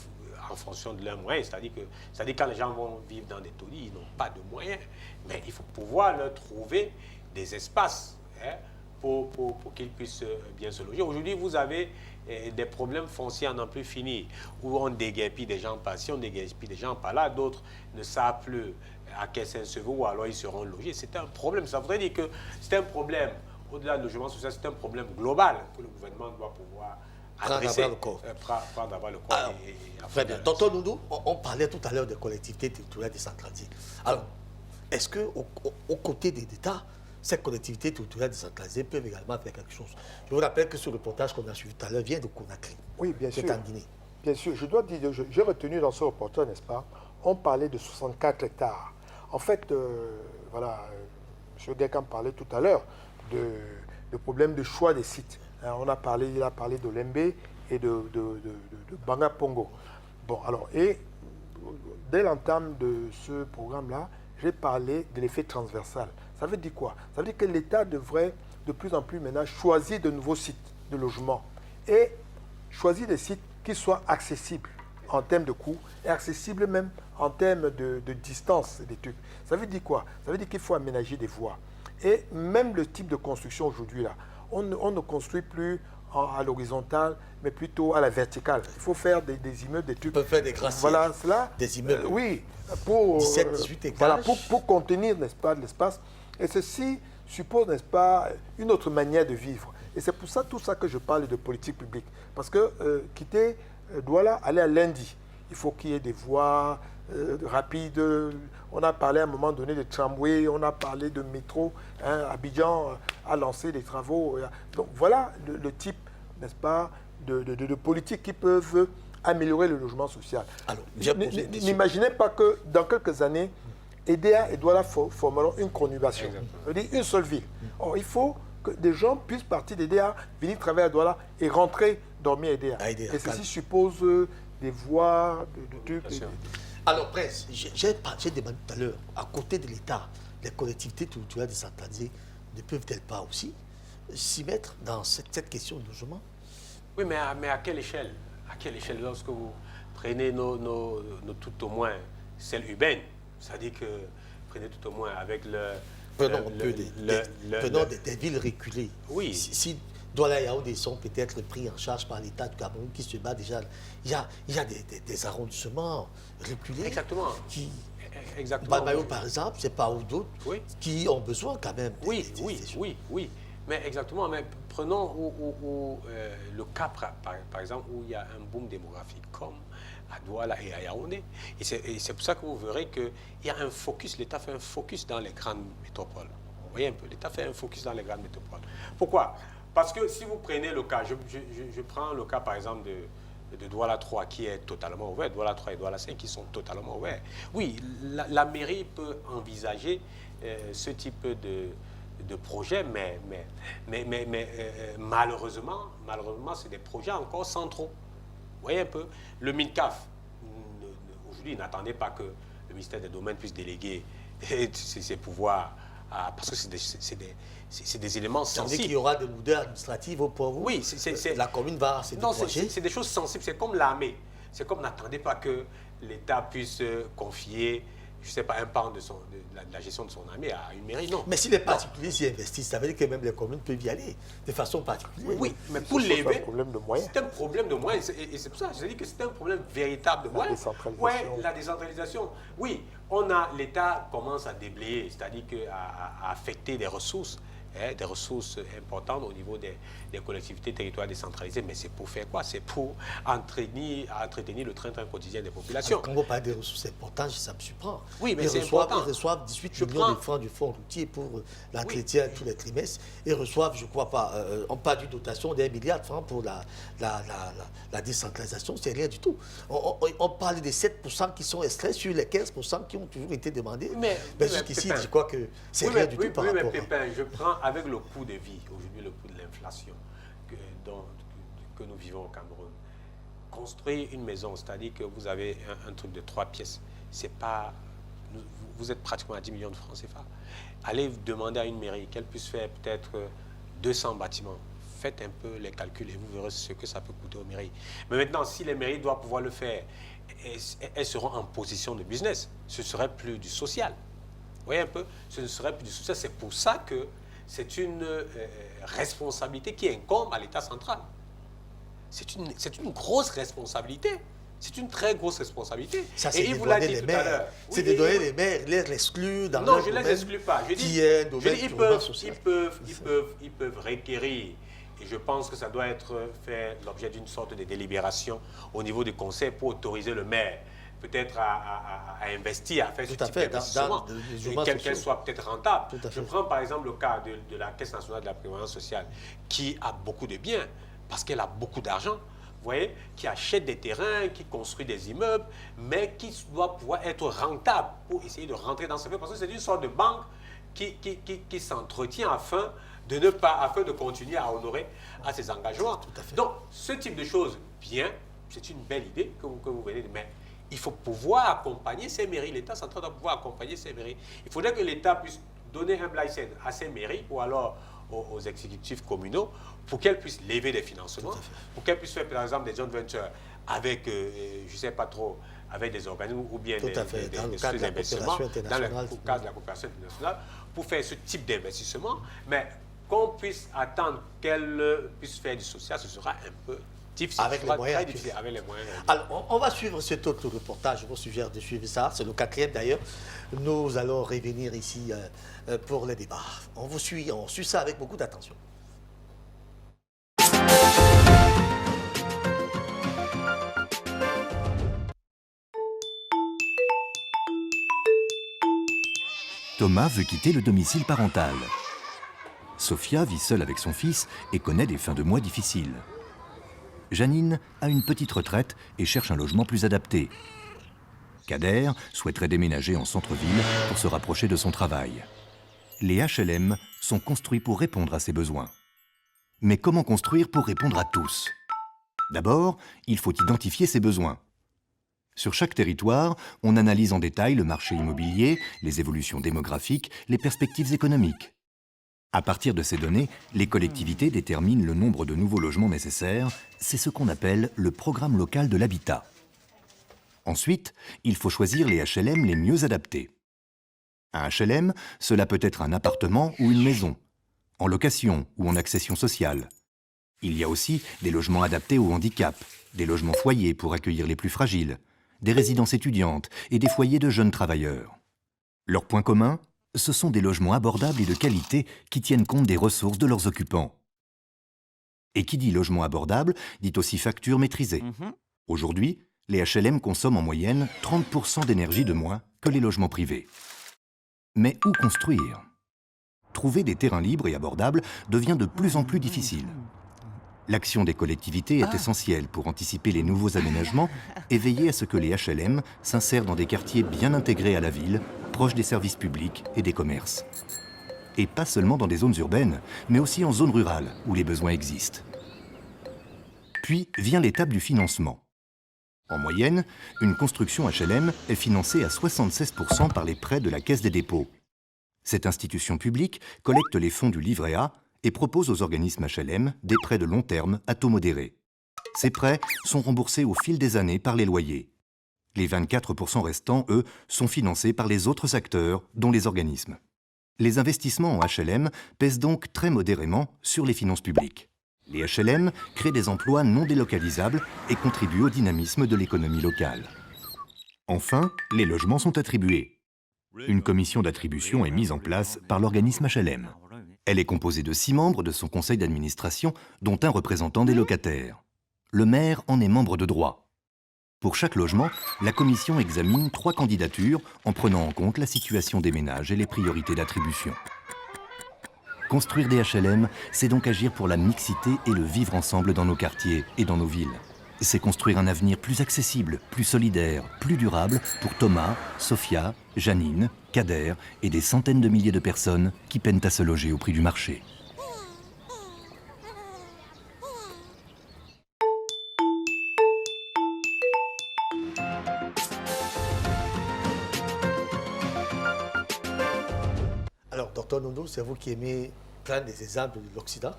en fonction de leurs moyens, c'est-à-dire quand les gens vont vivre dans des taudis, ils n'ont pas de moyens, mais il faut pouvoir leur trouver des espaces pour qu'ils puissent bien se loger. Aujourd'hui, vous avez des problèmes fonciers à n'en plus finir, où on déguerpit des gens par-ci, on déguerpit des gens par-là, d'autres ne savent plus à quel sens se vaut, ou alors ils seront logés. C'est un problème. Ça voudrait dire que c'est un problème, au-delà du logement social, c'est un problème global que le gouvernement doit pouvoir adresser. Prendre d'abord le corps. Très bien. Tonton Noundou, on parlait tout à l'heure des collectivités territoriales décentralisées. Alors, est-ce qu'au côté des États, ces collectivités territoriales décentralisées peuvent également faire quelque chose? Je vous rappelle que ce reportage qu'on a suivi tout à l'heure vient de Conakry. Oui, bien sûr. C'est en Guinée. Bien sûr. Je dois dire, j'ai retenu dans ce reportage, n'est-ce pas, on parlait de 64 hectares. En fait, voilà, M. Gekam parlait tout à l'heure de problème de choix des sites. Il a parlé de Lembe et de Banga Pongo. Bon, alors, et dès l'entame de ce programme-là, j'ai parlé de l'effet transversal. Ça veut dire quoi? Ça veut dire que l'État devrait de plus en plus maintenant choisir de nouveaux sites de logement et choisir des sites qui soient accessibles en termes de coûts et accessibles même en termes de distance des trucs. Ça veut dire quoi? Ça veut dire qu'il faut aménager des voies. Et même le type de construction aujourd'hui, là, on ne construit plus à l'horizontale, mais plutôt à la verticale. Il faut faire des immeubles, des trucs. On peut faire des grands voilà, cela, des immeubles. Oui, pour 17-18 étages. Voilà, pour contenir, n'est-ce pas, de l'espace. Et ceci suppose, n'est-ce pas, une autre manière de vivre. Et c'est pour ça, tout ça que je parle de politique publique. Parce que quitter Douala, aller à Lundi, il faut qu'il y ait des voies, rapides. On a parlé à un moment donné de tramway, on a parlé de métro. Abidjan a lancé des travaux. Donc voilà le type, n'est-ce pas, de politiques qui peuvent améliorer le logement social. N'imaginez pas que dans quelques années, EDEA et Douala formeront une conurbation. C'est-à-dire une seule ville. Or, il faut que des gens puissent partir d'EDEA, venir travailler à Douala et rentrer dormir à EDEA. Et ceci suppose des voies, de trucs. Alors, Prince, j'ai demandé tout à l'heure, à côté de l'État, les collectivités territoriales décentralisées ne peuvent-elles pas aussi s'y mettre dans cette question de logement? Oui, mais à quelle échelle? À quelle échelle? Lorsque vous prenez nos tout au moins celles urbaines, c'est-à-dire que prenez tout au moins avec Prenons des villes reculées. Oui. Si Douala et Yaoundé sont peut-être pris en charge par l'État du Cameroun qui se bat déjà, il y a des arrondissements reculés. Exactement. Exactement. Balmayo, par exemple, c'est pas ou d'autres qui ont besoin quand même. Oui. Mais exactement, mais prenons le cas, par exemple, où il y a un boom démographique comme à Douala et à Yaoundé. Et c'est pour ça que vous verrez qu'il y a un focus, l'État fait un focus dans les grandes métropoles. Vous voyez un peu, l'État fait un focus dans les grandes métropoles. Pourquoi? Parce que si vous prenez le cas, je prends le cas par exemple de Douala 3 qui est totalement ouvert, Douala 3 et Douala 5 qui sont totalement ouverts. Oui, la mairie peut envisager ce type de projet, mais malheureusement, c'est des projets encore centraux. Vous voyez un peu, le MINCAF, aujourd'hui, n'attendez pas que le ministère des Domaines puisse déléguer ses pouvoirs, parce que c'est des éléments sensibles. Ça veut dire qu'il y aura des lourdeurs administratives au point où oui, la commune va se non, décrocher. c'est des choses sensibles, c'est comme l'armée. C'est comme n'attendez pas que l'État puisse confier, je ne sais pas, un pan de la gestion de son armée à une mairie, non. Mais si les particuliers s'y investissent, ça veut dire que même les communes peuvent y aller de façon particulière. Oui, mais pour lever, c'est un problème de moyens. C'est un problème de moyens. Et c'est pour ça que je dis que c'est un problème véritable de moyens. La décentralisation. Oui, la décentralisation. Oui, l'État commence à déblayer, c'est-à-dire à affecter des ressources importantes au niveau des collectivités territoriales décentralisées. Mais c'est pour faire quoi? C'est pour entretenir le train-train quotidien des populations. Quand vous parlez des ressources importantes, ça me surprend. Oui, mais c'est important. Ils reçoivent 18 millions de francs du fonds routier pour l'entretien tous les trimestres. Ils reçoivent, je ne crois pas, on parle d'une dotation d'1 milliard de francs pour la décentralisation. C'est rien du tout. On parle des 7% qui sont extraits sur les 15% qui ont toujours été demandés. Mais jusqu'ici, je crois que c'est rien du tout par rapport. Mais Pépin, je prends avec le coût de vie, aujourd'hui le coût de l'inflation que nous vivons au Cameroun. Construire une maison, c'est-à-dire que vous avez un truc de 3 pièces, c'est pas... Vous êtes pratiquement à 10 millions de francs CFA. Allez demander à une mairie qu'elle puisse faire peut-être 200 bâtiments. Faites un peu les calculs et vous verrez ce que ça peut coûter aux mairies. Mais maintenant, si les mairies doivent pouvoir le faire, elles seront en position de business. Ce ne serait plus du social. Vous voyez un peu? Ce ne serait plus du social. C'est pour ça que c'est une responsabilité qui incombe à l'État central. C'est une grosse responsabilité. C'est une très grosse responsabilité. Ça, c'est de donner les maires. C'est de donner les maires, les exclure dans non, je ne les exclue pas. Je dis, ils peuvent requérir. Et je pense que ça doit être fait l'objet d'une sorte de délibération au niveau du conseil pour autoriser le maire peut-être à investir, à faire ce type d'investissement, et qu'elle soit peut-être rentable. Je prends par exemple le cas de la Caisse nationale de la prévoyance sociale, qui a beaucoup de biens, parce qu'elle a beaucoup d'argent, vous voyez, qui achète des terrains, qui construit des immeubles, mais qui doit pouvoir être rentable pour essayer de rentrer dans ce fait, parce que c'est une sorte de banque qui s'entretient afin de continuer à honorer à ses engagements. Donc, ce type de choses, bien, c'est une belle idée que vous venez de mettre. Il faut pouvoir accompagner ces mairies. L'État central doit pouvoir accompagner ces mairies. Il faudrait que l'État puisse donner un license à ces mairies ou alors aux exécutifs communaux pour qu'elles puissent lever des financements, pour qu'elles puissent faire par exemple des joint ventures avec, je ne sais pas trop, avec des organismes ou bien des investissements dans le cadre de la coopération internationale pour faire ce type d'investissement. Mais qu'on puisse attendre qu'elles puissent faire du social, ce sera un peu difficile. Avec les moyens. Avec les moyens. Alors, on va suivre cet autre reportage. Je vous suggère de suivre ça. C'est le 4e d'ailleurs. Nous allons revenir ici pour les débats. On suit ça avec beaucoup d'attention. Thomas veut quitter le domicile parental. Sophia vit seule avec son fils et connaît des fins de mois difficiles. Janine a une petite retraite et cherche un logement plus adapté. Kader souhaiterait déménager en centre-ville pour se rapprocher de son travail. Les HLM sont construits pour répondre à ses besoins. Mais comment construire pour répondre à tous? D'abord, il faut identifier ses besoins. Sur chaque territoire, on analyse en détail le marché immobilier, les évolutions démographiques, les perspectives économiques. À partir de ces données, les collectivités déterminent le nombre de nouveaux logements nécessaires. C'est ce qu'on appelle le programme local de l'habitat. Ensuite, il faut choisir les HLM les mieux adaptés. Un HLM, cela peut être un appartement ou une maison, en location ou en accession sociale. Il y a aussi des logements adaptés au handicap, des logements foyers pour accueillir les plus fragiles, des résidences étudiantes et des foyers de jeunes travailleurs. Leur point commun, ce sont des logements abordables et de qualité qui tiennent compte des ressources de leurs occupants. Et qui dit logement abordable, dit aussi facture maîtrisée. Aujourd'hui, les HLM consomment en moyenne 30% d'énergie de moins que les logements privés. Mais où construire? Trouver des terrains libres et abordables devient de plus en plus difficile. L'action des collectivités est essentielle pour anticiper les nouveaux aménagements et veiller à ce que les HLM s'insèrent dans des quartiers bien intégrés à la ville, proches des services publics et des commerces. Et pas seulement dans des zones urbaines, mais aussi en zones rurales où les besoins existent. Puis vient l'étape du financement. En moyenne, une construction HLM est financée à 76% par les prêts de la Caisse des dépôts. Cette institution publique collecte les fonds du livret A et propose aux organismes HLM des prêts de long terme à taux modéré. Ces prêts sont remboursés au fil des années par les loyers. Les 24% restants, eux, sont financés par les autres acteurs, dont les organismes. Les investissements en HLM pèsent donc très modérément sur les finances publiques. Les HLM créent des emplois non délocalisables et contribuent au dynamisme de l'économie locale. Enfin, les logements sont attribués. Une commission d'attribution est mise en place par l'organisme HLM. Elle est composée de 6 membres de son conseil d'administration, dont un représentant des locataires. Le maire en est membre de droit. Pour chaque logement, la commission examine 3 candidatures en prenant en compte la situation des ménages et les priorités d'attribution. Construire des HLM, c'est donc agir pour la mixité et le vivre ensemble dans nos quartiers et dans nos villes. C'est construire un avenir plus accessible, plus solidaire, plus durable pour Thomas, Sophia, Janine, Kader et des centaines de milliers de personnes qui peinent à se loger au prix du marché. Alors, docteur Nono, c'est vous qui aimez prendre des exemples de l'Occident.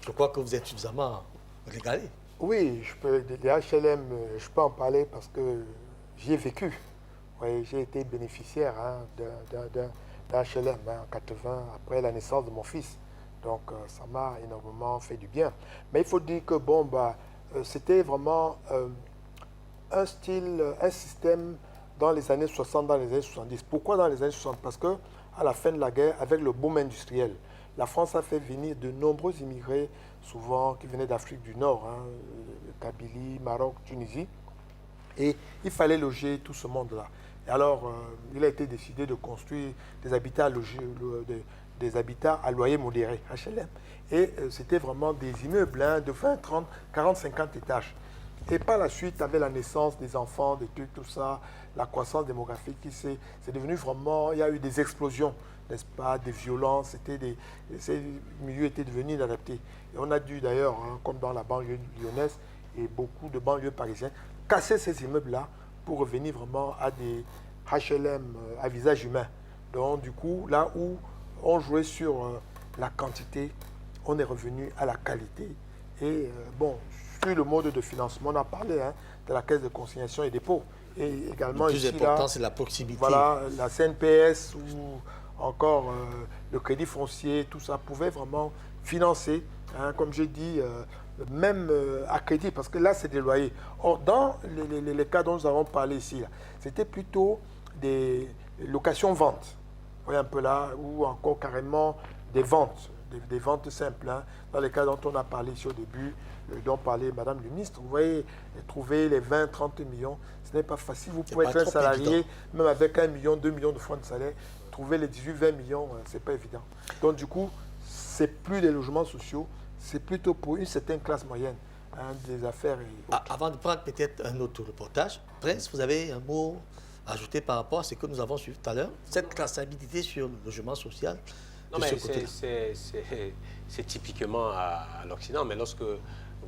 Je crois que vous êtes suffisamment régalé. Oui, des HLM, je peux en parler parce que j'y ai vécu. Oui, j'ai été bénéficiaire d'un HLM en 80, après la naissance de mon fils. Donc, ça m'a énormément fait du bien. Mais il faut dire que c'était vraiment un système dans les années 60, dans les années 70. Pourquoi dans les années 60? Parce que à la fin de la guerre, avec le boom industriel, la France a fait venir de nombreux immigrés, souvent qui venaient d'Afrique du Nord, Kabylie, Maroc, Tunisie. Et il fallait loger tout ce monde-là. Et alors, il a été décidé de construire des habitats à loyer modéré, HLM. Et c'était vraiment des immeubles de 20, 30, 40, 50 étages. Et par la suite, avec la naissance des enfants, des trucs, tout ça, la croissance démographique, c'est devenu vraiment, il y a eu des explosions, n'est-ce pas, des violences, ces milieux étaient devenus inadaptés. Et on a dû d'ailleurs, comme dans la banlieue lyonnaise et beaucoup de banlieues parisiennes, casser ces immeubles-là pour revenir vraiment à des HLM à visage humain. Donc du coup, là où on jouait sur la quantité, on est revenu à la qualité. Et sur le mode de financement, on a parlé de la caisse de consignation et dépôt. Et également le plus ici, important, c'est la proximité. Voilà, la CNPS ou encore le crédit foncier, tout ça pouvait vraiment financer, comme j'ai dit, même à crédit, parce que là, c'est des loyers. Or, dans les cas dont nous avons parlé ici, c'était plutôt des locations-ventes. Vous voyez un peu là, ou encore carrément des ventes. Des ventes simples, dans les cas dont on a parlé ici au début, dont parlait Madame le ministre. Vous voyez, trouver les 20, 30 millions, ce n'est pas facile. Vous pouvez être un salarié, même avec 1 million, 2 millions de francs de salaire, trouver les 18-20 millions, c'est pas évident. Donc du coup, c'est plus des logements sociaux, c'est plutôt pour une certaine classe moyenne, des affaires. Avant de prendre peut-être un autre reportage, Prince, vous avez un mot à ajouter par rapport à ce que nous avons suivi tout à l'heure, cette traçabilité sur le logement social. Non, mais c'est typiquement à l'Occident, mais lorsque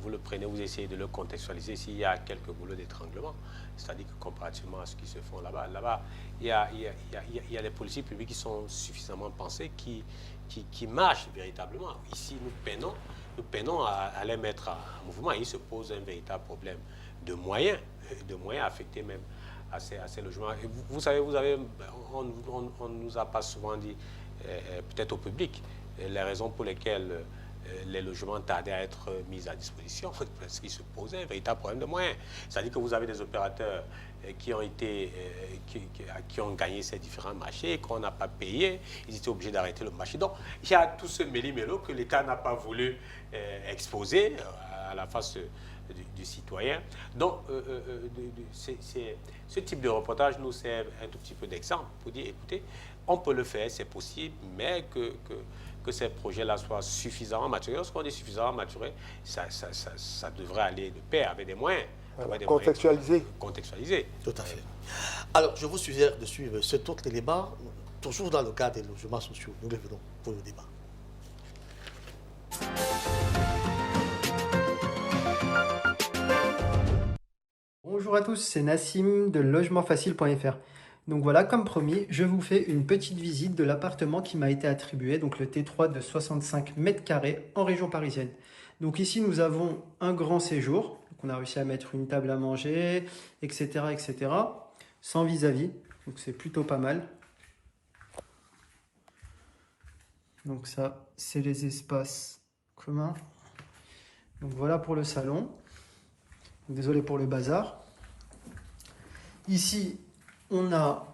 vous le prenez, vous essayez de le contextualiser, s'il y a quelques boulots d'étranglement, c'est-à-dire que comparativement à ce qui se fait là-bas, il y a des politiques publiques qui sont suffisamment pensées, qui marchent véritablement. Ici, nous peinons à les mettre en mouvement. Il se pose un véritable problème de moyens affectés même à ces logements. Et vous savez, on ne nous a pas souvent dit, peut-être au public, les raisons pour lesquelles les logements tardaient à être mis à disposition, parce qu'il se posait un véritable problème de moyens. C'est-à-dire que vous avez des opérateurs qui ont gagné ces différents marchés, qu'on n'a pas payé, ils étaient obligés d'arrêter le marché. Donc, il y a tout ce méli-mélo que l'État n'a pas voulu exposer à la face du citoyen. Donc, ce type de reportage nous sert un tout petit peu d'exemple pour dire, écoutez, on peut le faire, c'est possible, mais que ces projets-là soient suffisamment maturés. Lorsqu'on dit suffisamment maturés, ça devrait aller de pair avec des moyens. Contextualisé. Contextualisé. Tout à fait. Alors, je vous suggère de suivre cet autre élément, toujours dans le cadre des logements sociaux. Nous revenons pour le débat. Bonjour à tous, c'est Nassim de logementfacile.fr. Donc voilà, comme promis, je vous fais une petite visite de l'appartement qui m'a été attribué, donc le T3 de 65 mètres carrés en région parisienne. Donc ici, nous avons un grand séjour. Donc on a réussi à mettre une table à manger, etc., etc. Sans vis-à-vis, donc c'est plutôt pas mal. Donc ça, c'est les espaces communs. Donc voilà pour le salon. Désolé pour le bazar. Ici, on a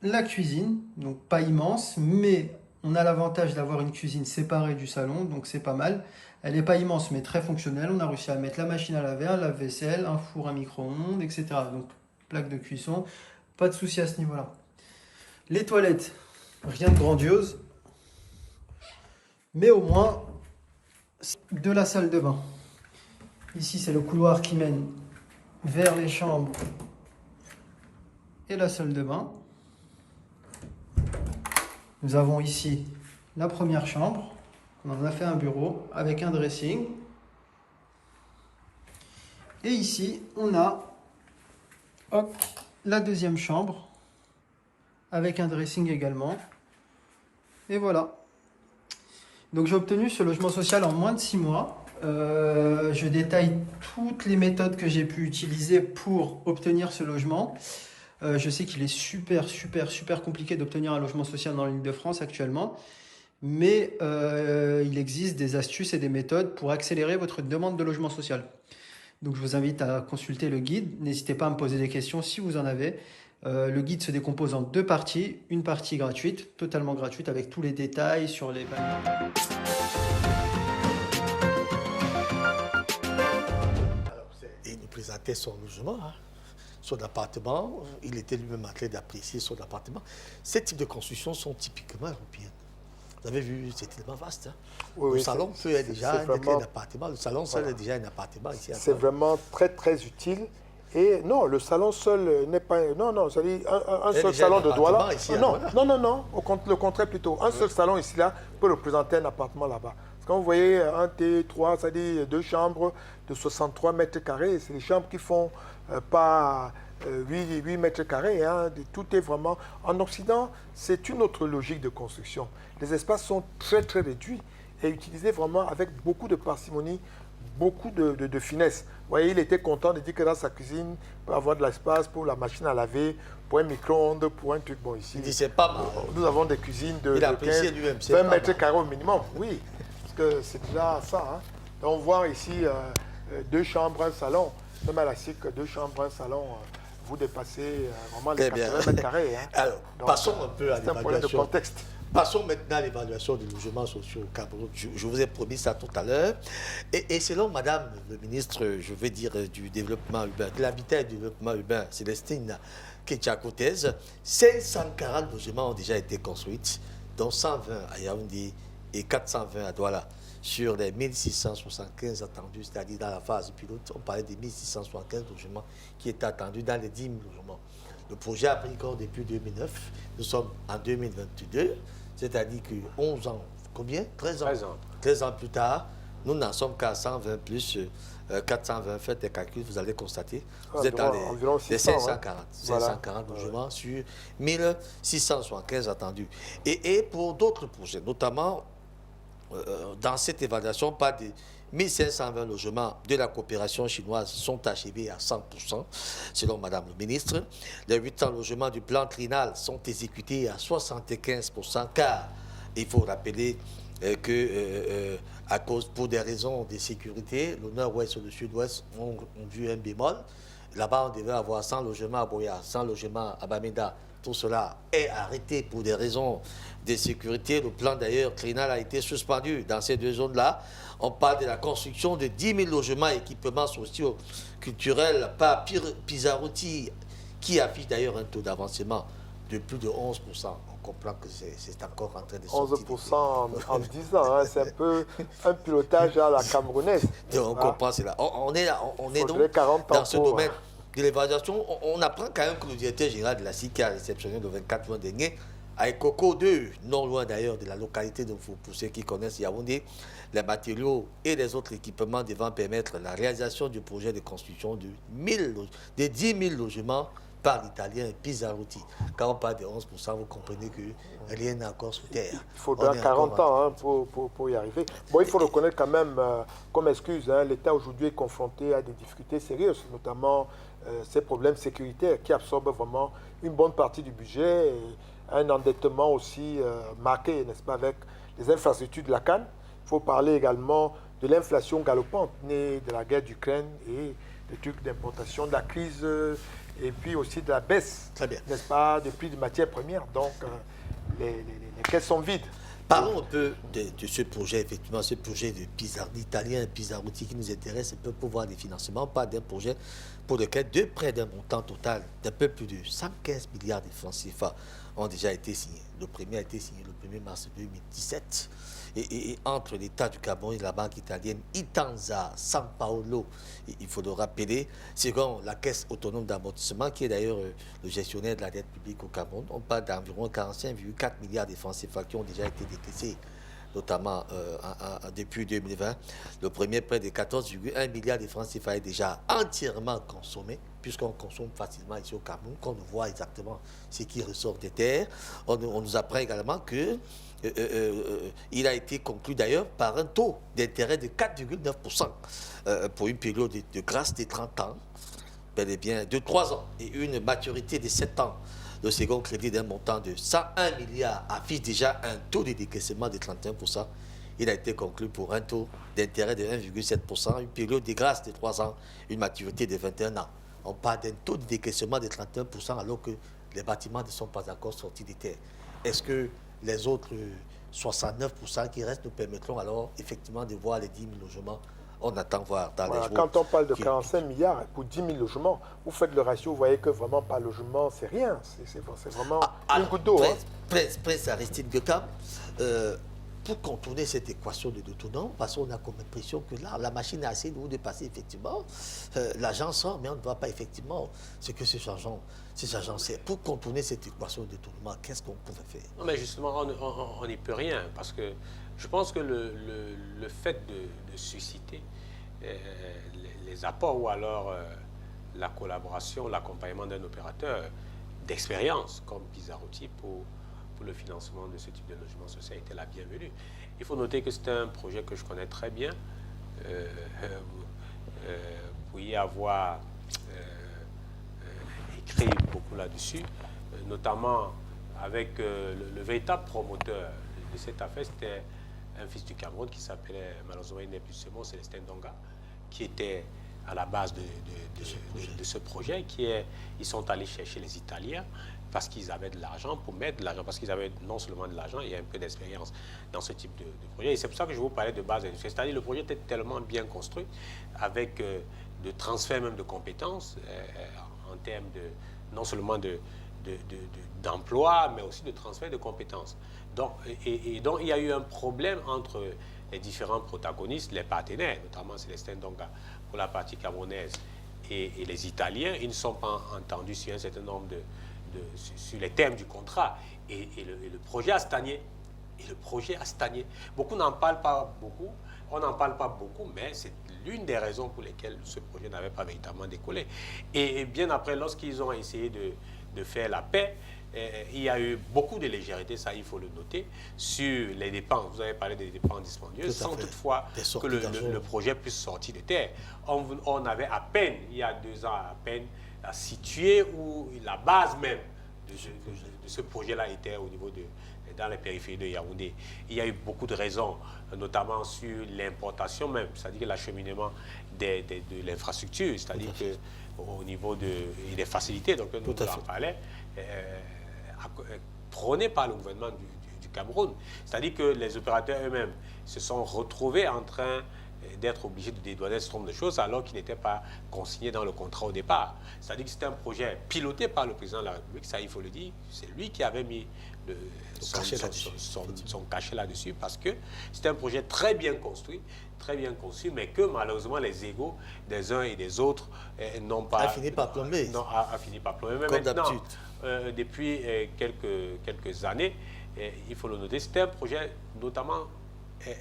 la cuisine, donc pas immense, mais on a l'avantage d'avoir une cuisine séparée du salon, donc c'est pas mal. Elle n'est pas immense, mais très fonctionnelle. On a réussi à mettre la machine à laver, un lave-vaisselle, un four à micro-ondes, etc. Donc, plaque de cuisson, pas de souci à ce niveau-là. Les toilettes, rien de grandiose, mais au moins de la salle de bain. Ici, c'est le couloir qui mène vers les chambres et la salle de bain. Nous avons ici la première chambre. On en a fait un bureau avec un dressing. Et ici, on a la deuxième chambre avec un dressing également. Et voilà. Donc j'ai obtenu ce logement social en moins de 6 mois. Je détaille toutes les méthodes que j'ai pu utiliser pour obtenir ce logement. Je sais qu'il est super compliqué d'obtenir un logement social dans l'Île-de-France actuellement, mais il existe des astuces et des méthodes pour accélérer votre demande de logement social. Donc je vous invite à consulter le guide. N'hésitez pas à me poser des questions si vous en avez. Le guide se décompose en 2 parties. Une partie gratuite, totalement gratuite, avec tous les détails sur les panneaux. Il nous présentait son logement, son appartement. Il était lui-même en train d'apprécier son appartement. Ces types de constructions sont typiquement européennes. Vous avez vu, c'est tellement vaste. Le salon peut être déjà un appartement. Le salon seul est déjà un appartement ici. C'est vraiment très utile. Et non, le salon seul n'est pas... Non, ça dit un seul salon de Douala. Non, le contraire plutôt. Un seul salon ici, là, peut représenter un appartement là-bas. Quand vous voyez un T3, ça dit 2 chambres de 63 mètres carrés, c'est des chambres qui font pas 8 mètres carrés. Tout est vraiment... En Occident, c'est une autre logique de construction. Les espaces sont très réduits et utilisés vraiment avec beaucoup de parcimonie, beaucoup de finesse. Vous voyez, il était content de dire que dans sa cuisine, il peut avoir de l'espace pour la machine à laver, pour un micro-ondes, pour un truc. Bon, ici, il dit c'est pas mal. Nous avons des cuisines de 15, 20 mètres carrés au minimum. Oui, parce que c'est déjà ça. Donc, on voit ici 2 chambres, un salon. Même à la SIC, 2 chambres, un salon. Vous dépassez vraiment les 80 mètres carrés. Alors, donc, passons un peu à c'est un problème de contexte. Passons maintenant à l'évaluation des logements sociaux au Cameroun. Je vous ai promis ça tout à l'heure. Et selon Madame le ministre, je vais dire, du développement urbain, de l'habitat et du développement urbain, Célestine Ketchakotez, 540 logements ont déjà été construits, dont 120 à Yaoundé et 420 à Douala. Sur les 1675 attendus, c'est-à-dire dans la phase pilote, on parlait des 1675 logements qui étaient attendus dans les 10 000 logements. Le projet a pris corps depuis 2009. Nous sommes en 2022, c'est-à-dire que 11 ans, combien 13 ans. 13 ans plus tard, nous n'en sommes qu'à 120 plus 420. Faites des calculs, vous allez constater. Vous êtes dans les 540, 540 logements sur 1675 attendus. Et pour d'autres projets, notamment dans cette évaluation, pas de 1520 logements de la coopération chinoise sont achevés à 100%, selon Madame le ministre. Les 800 logements du plan trinal sont exécutés à 75%, car il faut rappeler pour des raisons de sécurité, le nord-ouest et le sud-ouest ont vu un bémol. Là-bas, on devait avoir 100 logements à Boya, 100 logements à Bamenda. Tout cela est arrêté pour des raisons de sécurité. Le plan d'ailleurs trinal a été suspendu dans ces deux zones-là. On parle de la construction de 10 000 logements et équipements sociaux, culturels par Pizarrotti, qui affiche d'ailleurs un taux d'avancement de plus de 11%. On comprend que c'est encore en train de sortir. 11% en 10 ans, hein, c'est un peu un pilotage à la camerounaise. On comprend cela. On est donc dans ce domaine de l'évaluation. On apprend quand même que le directeur général de la CIC a réceptionné le 24 juin dernier à Ekoko 2, non loin d'ailleurs de la localité de pour ceux qui connaissent Yaoundé, les matériaux et les autres équipements devant permettre la réalisation du projet de construction de 10 000 logements par l'Italien Pizarrotti. Quand on parle de 11%, vous comprenez que rien n'est encore sous terre. Il faudra 40 ans pour y arriver. Bon, il faut reconnaître quand même, comme excuse, l'État aujourd'hui est confronté à des difficultés sérieuses, notamment ces problèmes sécuritaires qui absorbent vraiment une bonne partie du budget, et un endettement aussi marqué, n'est-ce pas, avec les infrastructures de la Cannes. Il faut parler également de l'inflation galopante née de la guerre d'Ukraine et des trucs d'importation, de la crise et puis aussi de la baisse, n'est-ce pas, des prix de matières premières. Donc, les caisses sont vides. Parlons un peu de ce projet, effectivement, ce projet d'Italien Pizarrotti qui nous intéresse, un peu pour voir des financements, pas d'un projet pour lequel deux prêts d'un montant total d'un peu plus de 115 milliards de francs CFA ont déjà été signés. Le premier a été signé le 1er mars 2017. Et entre l'État du Cameroun et la banque italienne Itanza San Paolo, il faut le rappeler, selon la Caisse autonome d'amortissement, qui est d'ailleurs le gestionnaire de la dette publique au Cameroun, on parle d'environ 45,4 milliards de francs CFA qui ont déjà été décaissés, notamment depuis 2020. Le premier prêt de 14,1 milliards de francs CFA est déjà entièrement consommé, puisqu'on consomme facilement ici au Cameroun, qu'on voit exactement ce qui ressort des terres. On nous apprend également que il a été conclu d'ailleurs par un taux d'intérêt de 4,9% pour une période de grâce de 30 ans, bel et bien de 3 ans et une maturité de 7 ans. Le second crédit d'un montant de 101 milliards affiche déjà un taux de décaissement de 31%. Il a été conclu pour un taux d'intérêt de 1,7%, une période de grâce de 3 ans, une maturité de 21 ans. On parle d'un taux de décaissement de 31% alors que les bâtiments ne sont pas encore sortis des terres. Est-ce que les autres 69% qui restent nous permettront alors effectivement de voir les 10 000 logements? On attend voir dans les jours. Quand on parle de 45 milliards pour 10 000 logements, vous faites le ratio, vous voyez que vraiment par logement, c'est rien. C'est vraiment une goutte d'eau. Prince Aristide Guekam, pour contourner cette équation de détournant, parce qu'on a comme impression que là, la machine est assez lourde de passer effectivement. L'argent sort, mais on ne voit pas effectivement ce que ces agents c'est. Pour contourner cette équation de détournement, qu'est-ce qu'on pouvait faire? Non, mais justement, on n'y peut rien, parce que je pense que le fait de susciter les apports ou alors la collaboration, l'accompagnement d'un opérateur d'expérience comme Pizarrotti pour le financement de ce type de logement social était la bienvenue. Il faut noter que c'est un projet que je connais très bien. Vous pourriez avoir écrit beaucoup là-dessus, notamment avec le véritable promoteur de cette affaire, c'était un fils du Cameroun qui s'appelait, malheureusement il n'est plus ce mot, Célestin Donga, qui était à la base de ce projet, ils sont allés chercher les Italiens parce qu'ils avaient de l'argent pour mettre de l'argent, parce qu'ils avaient non seulement de l'argent, il y a un peu d'expérience dans ce type de projet. Et c'est pour ça que je vous parlais de base industrielle. C'est-à-dire le projet était tellement bien construit, avec de transfert même de compétences, en termes non seulement d'emploi, mais aussi de transfert de compétences. Donc, donc, il y a eu un problème entre les différents protagonistes, les partenaires, notamment Célestin Donga pour la partie camerounaise et les Italiens. Ils ne sont pas entendus sur un certain nombre sur les termes du contrat. Et le projet a stagné. Beaucoup n'en parlent pas beaucoup. On n'en parle pas beaucoup, mais c'est l'une des raisons pour lesquelles ce projet n'avait pas véritablement décollé. Et bien après, lorsqu'ils ont essayé de faire la paix, il y a eu beaucoup de légèreté, ça il faut le noter, sur les dépenses. Vous avez parlé des dépenses dispendieuses, sans toutefois que le projet puisse sortir de terre. On avait à peine, il y a 2 ans à peine, à situer où la base même de ce projet-là était au niveau dans les périphéries de Yaoundé. Il y a eu beaucoup de raisons, notamment sur l'importation même, c'est-à-dire l'acheminement de l'infrastructure, c'est-à-dire qu'au niveau des facilités, donc nous en parlait, prôné par le gouvernement du Cameroun. C'est-à-dire que les opérateurs eux-mêmes se sont retrouvés en train d'être obligés de dédouaner un certain nombre de choses alors qu'ils n'étaient pas consignés dans le contrat au départ. C'est-à-dire que c'était un projet piloté par le président de la République, ça il faut le dire. C'est lui qui avait mis son cachet là-dessus parce que c'était un projet très bien construit, mais que malheureusement les égos des uns et des autres n'ont pas... A fini par plomber. Non, a fini par plomber. Mais comme maintenant, depuis quelques années, il faut le noter, c'était un projet notamment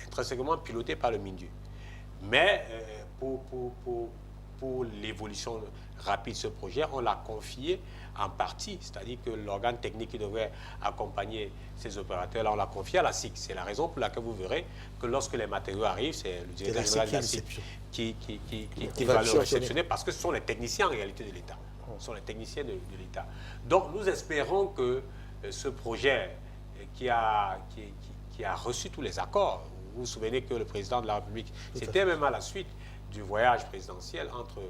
intrinsèquement piloté par le MINDU. Mais pour l'évolution rapide de ce projet, on l'a confié en partie, c'est-à-dire que l'organe technique qui devrait accompagner ces opérateurs-là, on l'a confié à la SIC. C'est la raison pour laquelle vous verrez que lorsque les matériaux arrivent, c'est le directeur général de la SIC qui va le réceptionner, parce que ce sont les techniciens en réalité de l'État. Ce sont les techniciens de l'État. Donc nous espérons que ce projet qui a reçu tous les accords, vous vous souvenez que le président de la République, c'était même à la suite du voyage présidentiel entre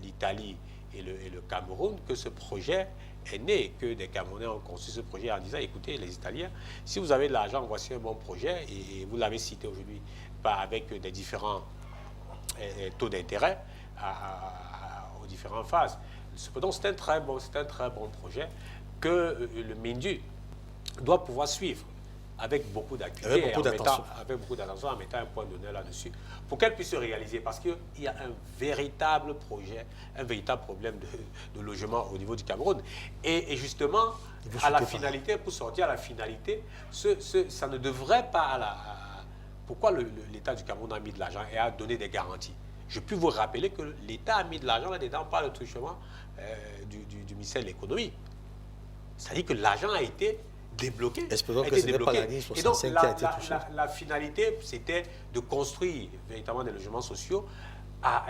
l'Italie et le Cameroun que ce projet est né, que des Camerounais ont conçu ce projet en disant, écoutez, les Italiens, si vous avez de l'argent, voici un bon projet, et vous l'avez cité aujourd'hui, avec des différents taux d'intérêt aux différentes phases. Cependant, c'est un très bon projet que le MINDU doit pouvoir suivre avec beaucoup d'acuité, avec beaucoup d'attention, en mettant un point d'honneur là-dessus, pour qu'elle puisse se réaliser, parce qu'il y a un véritable projet, un véritable problème de logement au niveau du Cameroun. Et justement, à la finalité, pour sortir à la finalité, ça ne devrait pas... Pourquoi l'État du Cameroun a mis de l'argent et a donné des garanties? Je puis vous rappeler que l'État a mis de l'argent là-dedans par le truchement du ministère de l'économie. C'est-à-dire que l'argent a été débloqué. Espérons que ce n'est pas la ligne 65 qui a été touchée. La finalité, c'était de construire véritablement des logements sociaux à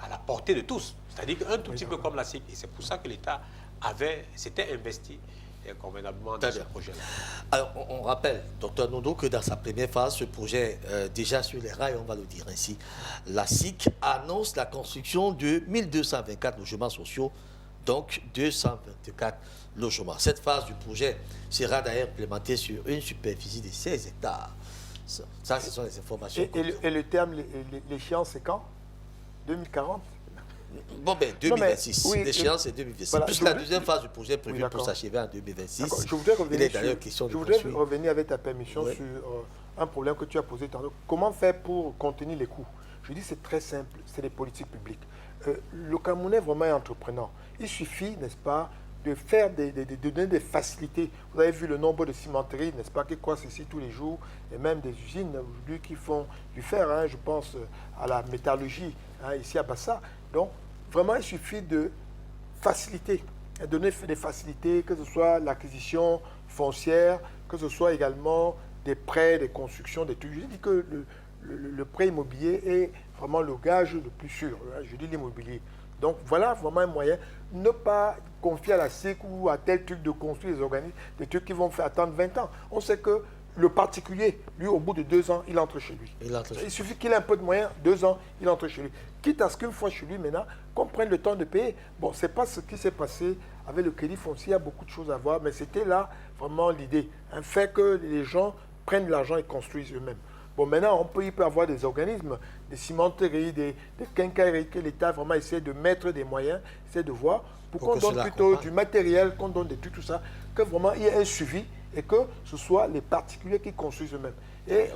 la portée de tous. C'est-à-dire qu'un tout petit peu comme la SIC. Et c'est pour ça que l'État s'était investi convenablement dans ce projet-là. Alors, on rappelle, Dr Nondo, que dans sa première phase, ce projet, déjà sur les rails, on va le dire ainsi, la SIC annonce la construction de 1224 logements sociaux, donc 224 logements. Cette phase du projet sera d'ailleurs implémentée sur une superficie de 16 hectares. Ça, ce sont les informations. Et le terme, l'échéance, c'est quand? 2040? Bon, ben, 2026. Oui, l'échéance, c'est 2026. Voilà, plus la deuxième phase du projet prévue pour s'achever en 2026. Je voudrais revenir avec ta permission sur un problème que tu as posé tantôt. Comment faire pour contenir les coûts? Je dis c'est très simple, c'est les politiques publiques. Le Camerounais vraiment est entreprenant. Il suffit, n'est-ce pas, de faire de donner des facilités. Vous avez vu le nombre de cimenteries, n'est-ce pas, qui croissent ici tous les jours, et même des usines aujourd'hui qui font du fer, hein, je pense à la métallurgie, hein, ici à Bassa. Donc, vraiment, il suffit de faciliter, de donner des facilités, que ce soit l'acquisition foncière, que ce soit également des prêts, des constructions, des trucs. Je dis que le prêt immobilier est vraiment le gage le plus sûr. Hein, je dis l'immobilier. Donc, voilà vraiment un moyen. Ne pas confier à la SIC ou à tel truc de construire les organismes, des trucs qui vont faire attendre 20 ans. On sait que le particulier, lui, au bout de 2 ans, il entre chez lui. Il suffit qu'il ait un peu de moyens, 2 ans, il entre chez lui. Quitte à ce qu'une fois chez lui, maintenant, qu'on prenne le temps de payer. Bon, ce n'est pas ce qui s'est passé avec le crédit foncier, il y a beaucoup de choses à voir, mais c'était là vraiment l'idée. Un fait que les gens prennent l'argent et construisent eux-mêmes. Bon, maintenant, il peut y avoir des organismes, des cimenteries, des quincailleries, que l'État vraiment essaie de mettre des moyens, essaie de voir, pour qu'on donne plutôt du matériel, qu'on donne des trucs, tout ça, que vraiment il y ait un suivi et que ce soit les particuliers qui construisent eux-mêmes. Et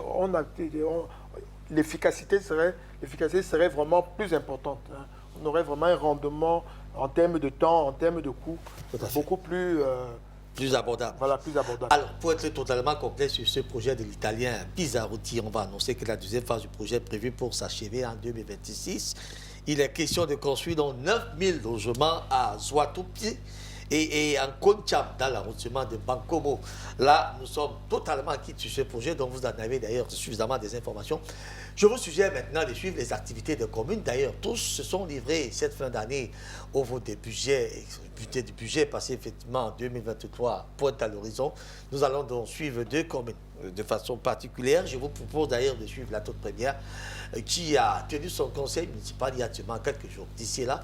l'efficacité serait vraiment plus importante. Hein. On aurait vraiment un rendement en termes de temps, en termes de coûts, beaucoup plus... plus abordable. Voilà, plus abordable. Alors, pour être totalement complet sur ce projet de l'Italien Pizzarotti, on va annoncer que la deuxième phase du projet est prévue pour s'achever en 2026. Il est question de construire donc 9000 logements à Zouatoupi et en Koncham, dans l'arrondissement de Bankomo. Là, nous sommes totalement quittes sur ce projet, donc vous en avez d'ailleurs suffisamment des informations. Je vous suggère maintenant de suivre les activités de communes. D'ailleurs, tous se sont livrés cette fin d'année au vote des budgets. Du budget passé effectivement en 2023 pointe à l'horizon. Nous allons donc suivre 2 communes de façon particulière. Je vous propose d'ailleurs de suivre la toute première qui a tenu son conseil municipal il y a seulement quelques jours. D'ici là,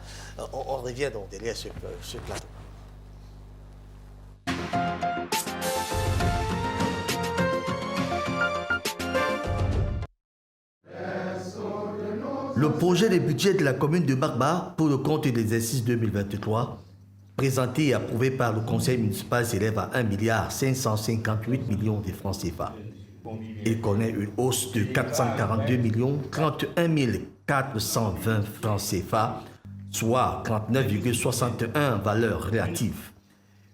on revient donc derrière ce plateau. Le projet de budget de la commune de Magba pour le compte de l'exercice 2023, présenté et approuvé par le conseil municipal, s'élève à 1,558 milliard de francs CFA. Il connaît une hausse de 442 31 420 francs CFA, soit 39,61 valeurs relatives.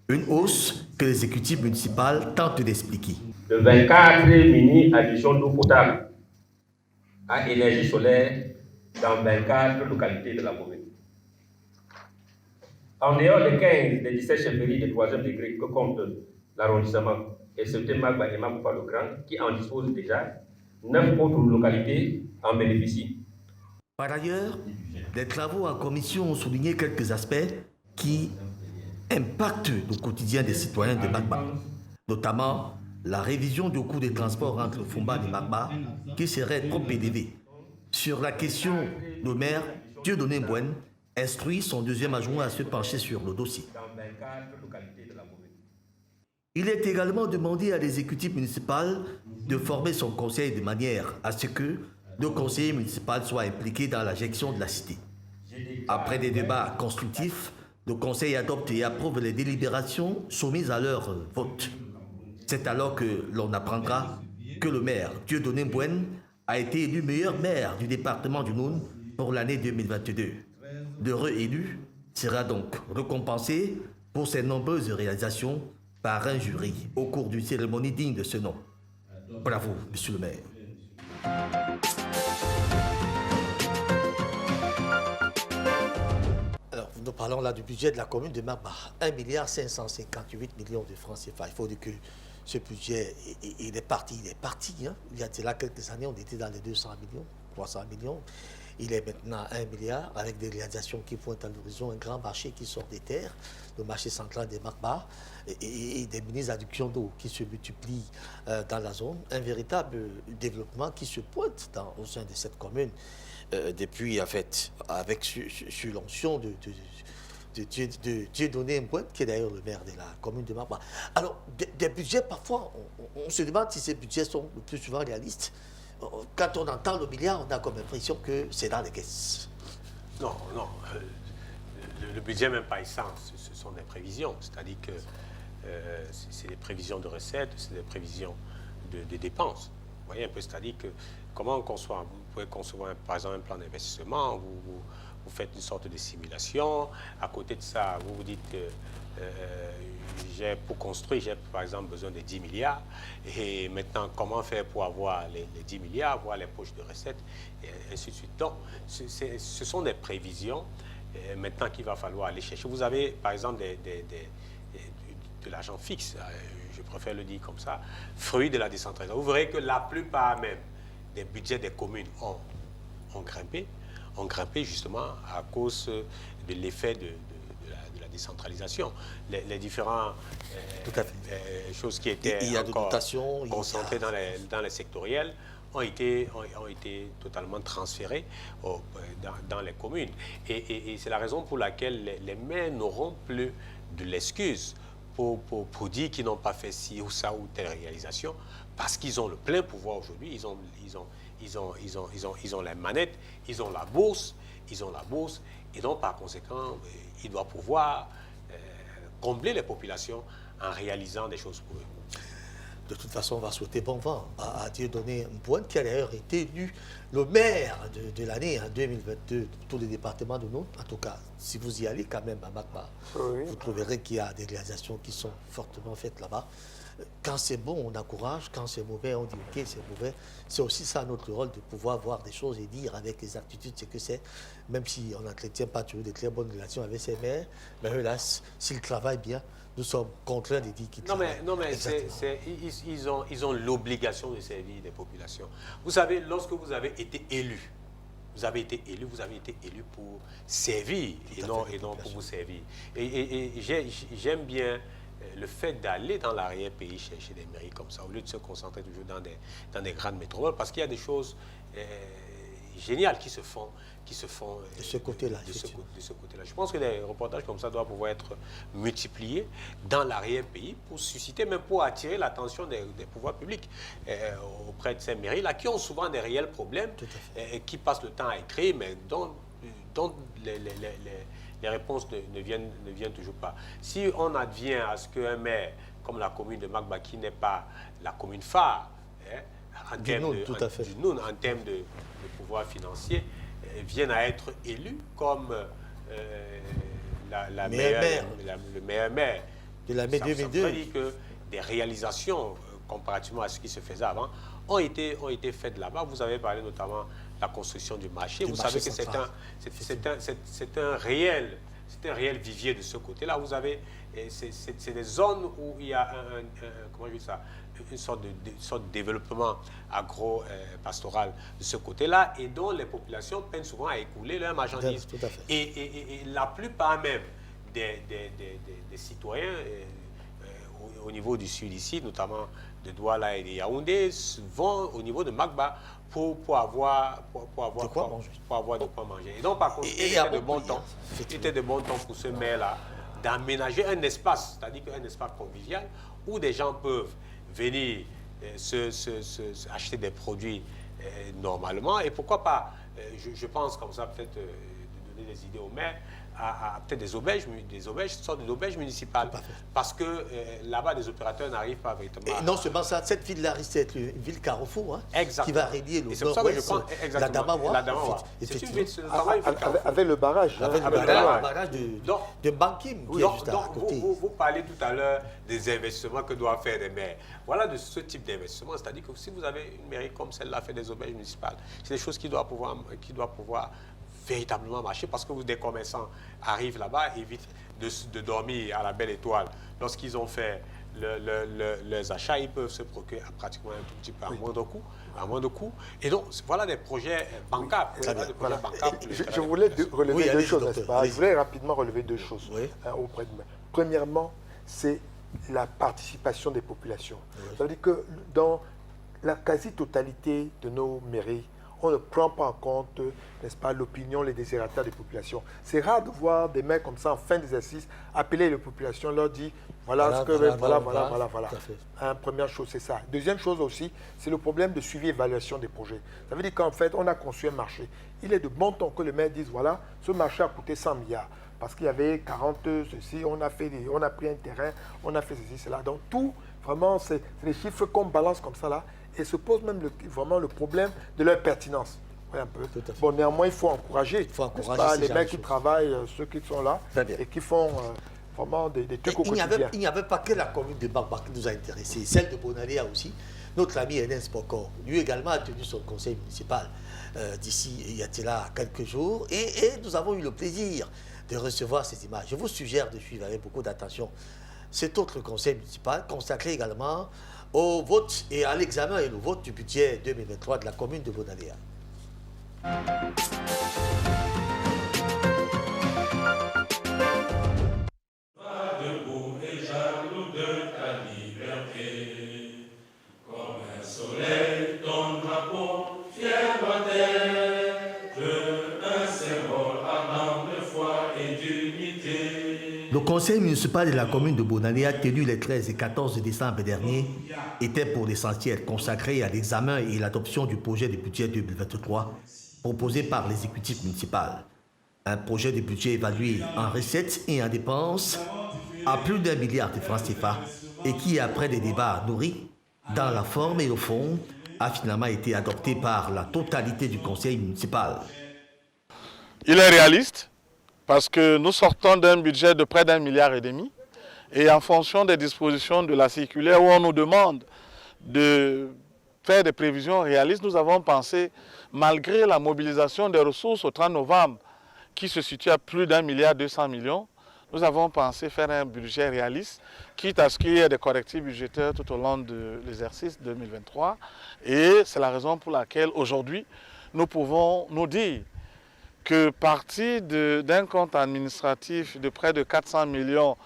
Une hausse que l'exécutif municipal tente d'expliquer. De 24 mini-additions d'eau potable à énergie solaire dans 24 localités de la commune. En dehors des 15 des 17 chefferies de 3e degré que compte l'arrondissement, excepté Magba et Magba-le-Grand, qui en disposent déjà, 9 autres localités en bénéficient. Par ailleurs, les travaux en commission ont souligné quelques aspects qui impactent le quotidien des citoyens de Magba, notamment la révision du coût des transports entre Fumba et Magba, qui serait trop élevé. Sur la question, le maire Dieudonné Mbouenne instruit son deuxième adjoint à se pencher sur le dossier. Il est également demandé à l'exécutif municipal de former son conseil de manière à ce que le conseiller municipal soit impliqué dans la gestion de la cité. Après des débats constructifs, le conseil adopte et approuve les délibérations soumises à leur vote. C'est alors que l'on apprendra que le maire Dieudonné Mbouenne a été élu meilleur maire du département du Noun pour l'année 2022. Le réélu sera donc récompensé pour ses nombreuses réalisations par un jury au cours d'une cérémonie digne de ce nom. Bravo, monsieur le maire. Alors, nous parlons là du budget de la commune de Magba. 1,558 milliard de francs CFA. Il faut dire que ce budget, il est parti. Hein. Il y a là quelques années, on était dans les 200 millions, 300 millions. Il est maintenant à 1 milliard, avec des réalisations qui pointent à l'horizon, un grand marché qui sort des terres, le marché central des Magba, et des mini-adductions d'eau qui se multiplient dans la zone. Un véritable développement qui se pointe au sein de cette commune, depuis, en fait, avec sur l'onction de Dieudonné Mbouenne, qui est d'ailleurs le maire de la commune de Magba. Alors, des budgets, parfois, on se demande si ces budgets sont le plus souvent réalistes. Quand on entend le milliard, on a comme l'impression que c'est dans les caisses. Non. Le budget, même par essence, ce sont des prévisions. C'est-à-dire que c'est des prévisions de recettes, c'est des prévisions de dépenses. Vous voyez un peu, c'est-à-dire que comment on conçoit, vous pouvez concevoir par exemple un plan d'investissement, vous faites une sorte de simulation. À côté de ça, vous vous dites que pour construire, j'ai par exemple besoin de 10 milliards. Et maintenant, comment faire pour avoir les 10 milliards, avoir les poches de recettes, et ainsi de suite. Donc, ce sont des prévisions maintenant qu'il va falloir aller chercher. Vous avez par exemple de l'argent fixe, je préfère le dire comme ça, fruit de la décentralisation. Vous verrez que la plupart même des budgets des communes ont grimpé justement à cause de l'effet de la décentralisation. Les différentes choses qui étaient concentrées dans les sectoriels ont été totalement transférées dans les communes. Et c'est la raison pour laquelle les maires n'auront plus de l'excuse pour dire qu'ils n'ont pas fait ci ou ça ou telle réalisation, parce qu'ils ont le plein pouvoir aujourd'hui, ils ont les manettes, ils ont la bourse, et donc par conséquent, ils doivent pouvoir combler les populations en réalisant des choses pour eux. De toute façon, on va souhaiter bon vent à Dieudonné Mbouane, qui a d'ailleurs été élu le maire de l'année en 2022 pour tous les départements de nous. En tout cas, si vous y allez quand même à Magba, vous trouverez qu'il y a des réalisations qui sont fortement faites là-bas. Quand c'est bon, on encourage. Quand c'est mauvais, on dit ok, c'est mauvais. C'est aussi ça notre rôle, de pouvoir voir des choses et dire avec les aptitudes ce que c'est. Même si on n'entretient pas toujours de très bonnes relations avec ces maires, mais eux là, s'ils travaillent bien, nous sommes contraints de dire qu'ils travaillent. Non, mais ils ont l'obligation de servir les populations. Vous savez, lorsque vous avez été élu, vous avez été élu pour servir et non pour vous servir. Et j'aime bien le fait d'aller dans l'arrière-pays chercher des mairies comme ça, au lieu de se concentrer toujours dans des grandes métropoles, parce qu'il y a des choses géniales qui se font de ce côté-là. Je pense que des reportages comme ça doivent pouvoir être multipliés dans l'arrière-pays pour susciter, même pour attirer l'attention des pouvoirs publics auprès de ces mairies-là, qui ont souvent des réels problèmes, qui passent le temps à écrire, mais dont les réponses ne viennent toujours pas. Si on advient à ce qu'un maire, comme la commune de Magba, qui n'est pas la commune phare, en termes de pouvoir financier, viennent à être élus comme le meilleur maire de l'année 2002. Ça veut dire que des réalisations, comparativement à ce qui se faisait avant, ont été faites là-bas. Vous avez parlé notamment de la construction du marché. Vous savez que c'est un réel vivier de ce côté-là. Vous avez, c'est des zones où il y a une sorte de développement agro-pastoral de ce côté-là, et dont les populations peinent souvent à écouler leurs marchandises. Tout à fait. Et la plupart même des citoyens au niveau du sud ici, notamment de Douala et de Yaoundé, vont au niveau de Magba pour avoir de quoi manger. Et donc, par contre, il était de bon temps pour ce maire-là d'aménager un espace, c'est-à-dire un espace convivial où des gens peuvent venir acheter des produits normalement. Et pourquoi pas, je pense comme ça, peut-être de donner des idées aux maires, à peut-être des auberges, sortes d'auberges municipales. Parce que là-bas, les opérateurs n'arrivent pas véritablement. Et non seulement ça, cette ville-là risque d'être une ville carrefour, qui va relier le nord-ouest, la Damawa. C'est une ville, avec le barrage. Avec le barrage de Bankim qui est juste à côté. Vous parlez tout à l'heure des investissements que doivent faire les maires. Voilà de ce type d'investissement. C'est-à-dire que si vous avez une mairie comme celle-là, fait des auberges municipales, c'est des choses qui doivent pouvoir véritablement marcher, parce que des commerçants arrivent là-bas, évitent de dormir à la belle étoile. Lorsqu'ils ont fait leurs achats, ils peuvent se procurer pratiquement un tout petit peu à moindre coût. Et donc, voilà des projets bancables. Je voulais relever deux choses, n'est-ce pas? Je voulais rapidement relever deux choses auprès de moi. Premièrement, c'est la participation des populations. Ça veut dire que dans la quasi-totalité de nos mairies, on ne prend pas en compte, n'est-ce pas, l'opinion, les désirata des populations. C'est rare de voir des maires comme ça en fin d'exercice appeler les populations, leur dire voilà ce que voilà. Première chose, c'est ça. Deuxième chose aussi, c'est le problème de suivi et évaluation des projets. Ça veut dire qu'en fait, on a conçu un marché. Il est de bon ton que le maire dise voilà, ce marché a coûté 100 milliards. Parce qu'il y avait 40, ceci, on a pris un terrain, on a fait ceci, cela. Donc tout, vraiment, c'est les chiffres qu'on balance comme ça là. Et se pose même vraiment le problème de leur pertinence. Un peu. Bon, néanmoins, il faut encourager, les mecs qui travaillent, ceux qui sont là, et qui font vraiment des trucs au quotidien. Il n'y avait pas que la commune de Magba qui nous a intéressés, celle de Bonaléa aussi. Notre ami Enes Pokor, lui également a tenu son conseil municipal d'ici, il y a là quelques jours, et nous avons eu le plaisir de recevoir ces images. Je vous suggère de suivre avec beaucoup d'attention cet autre conseil municipal, consacré également au vote et à l'examen et le vote du budget 2023 de la commune de Bonaléa. Le conseil municipal de la commune de Bonaléa, tenu les 13 et 14 décembre dernier, était pour l'essentiel consacré à l'examen et l'adoption du projet de budget 2023 proposé par l'exécutif municipal. Un projet de budget évalué en recettes et en dépenses à plus d'1 milliard de francs CFA et qui, après des débats nourris dans la forme et le fond, a finalement été adopté par la totalité du conseil municipal. Il est réaliste parce que nous sortons d'un budget de près d'1,5 milliard et en fonction des dispositions de la circulaire où on nous demande de faire des prévisions réalistes, nous avons pensé, malgré la mobilisation des ressources au 30 novembre qui se situe à plus d'1,2 milliard, nous avons pensé faire un budget réaliste, quitte à ce qu'il y ait des correctifs budgétaires tout au long de l'exercice 2023. Et c'est la raison pour laquelle aujourd'hui, nous pouvons nous dire que parti d'un compte administratif de près de 400 millions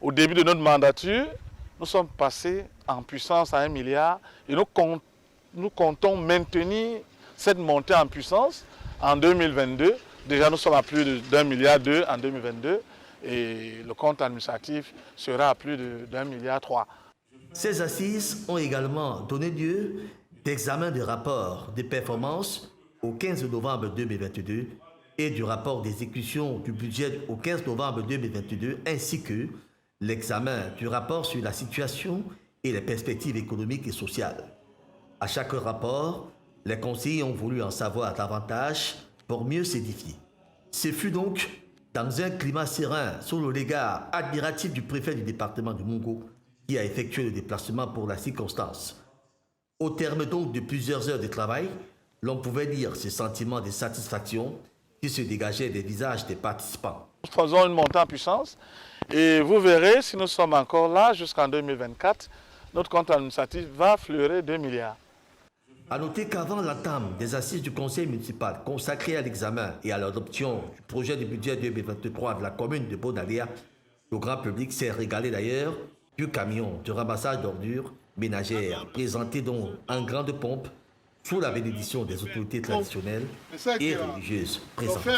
au début de notre mandature, nous sommes passés en puissance à 1 milliard et nous comptons maintenir cette montée en puissance en 2022. Déjà, nous sommes à plus d'1,2 milliard en 2022 et le compte administratif sera à plus d'1,3 milliard. Ces assises ont également donné lieu d'examen des rapports de performance au 15 novembre 2022 et du rapport d'exécution du budget au 15 novembre 2022, ainsi que l'examen du rapport sur la situation et les perspectives économiques et sociales. À chaque rapport, les conseillers ont voulu en savoir davantage pour mieux s'édifier. Ce fut donc dans un climat serein, sous le regard admiratif du préfet du département de Mungo, qui a effectué le déplacement pour la circonstance. Au terme donc de plusieurs heures de travail, l'on pouvait lire ce sentiment de satisfaction qui se dégageait des visages des participants. Nous faisons une montée en puissance et vous verrez, si nous sommes encore là jusqu'en 2024, notre compte administratif va fleurir 2 milliards. A noter qu'avant l'entame des assises du conseil municipal consacrées à l'examen et à l'adoption du projet de budget 2023 de la commune de Bonaléa, le grand public s'est régalé d'ailleurs du camion de ramassage d'ordures ménagères présenté donc en grande pompe sous la bénédiction des autorités traditionnelles et religieuses présentes.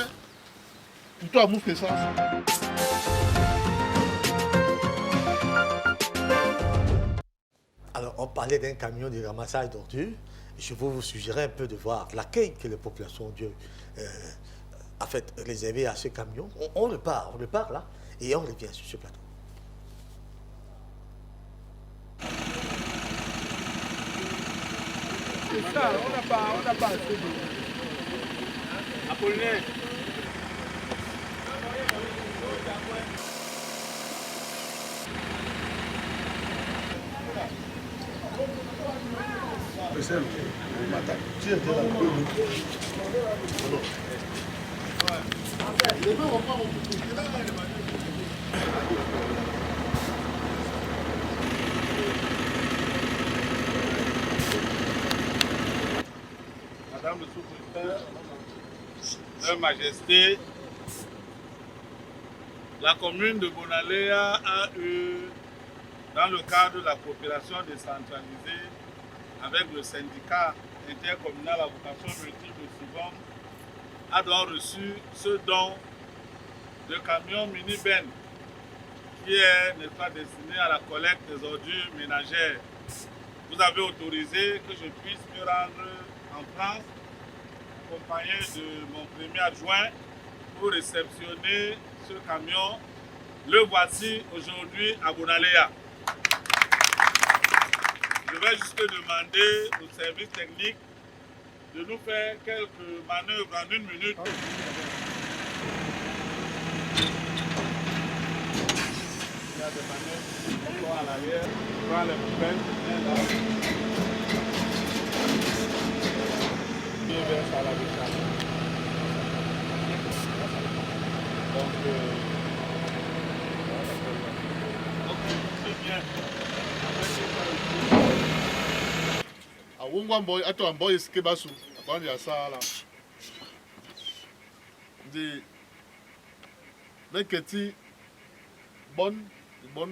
Alors, on parlait d'un camion de ramassage d'ordures. Je vais vous suggérer un peu de voir l'accueil que les populations ont a fait réservé à ce camion. On le part là, et on revient sur ce plateau. C'est ça, on n'a pas assez de... Apollinaire. Madame le sous-préfet, Leur Majesté, la commune de Bonaléa a eu, dans le cadre de la coopération décentralisée avec le syndicat intercommunal à vocation multiple de Sibom, a donc reçu ce don de camion mini-ben qui est, n'est-ce pas, destiné à la collecte des ordures ménagères. Vous avez autorisé que je puisse me rendre en France, accompagné de mon premier adjoint, pour réceptionner ce camion. Le voici aujourd'hui à Bonaléa. Je vais juste demander aux services techniques de nous faire quelques manœuvres en 1 minute. Il y a des manœuvres à l'arrière, prends les poubelles, viens là. Viens vers à la décharge. Donc, c'est bien. Awungwa mboy ato amboy iske basu akwandi asala ndi neketi bon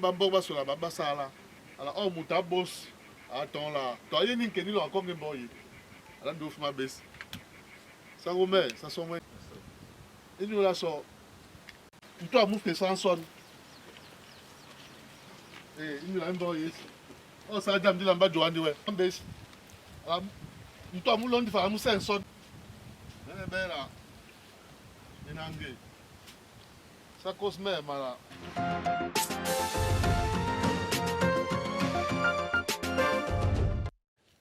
bambo basu la babasala ala o muta boss aton la to yeni nkeni lo akonge mboy ala ndof ma bes sangome sa somwe inu la so to amu fe sanson Il a un bon yes. Oh, ça a déjà dit l'amba Joanne, ouais. Un bêche. Nous t'avons moulon de faire un moussin son. Elle est belle là. Il est angé. Ça cause même là.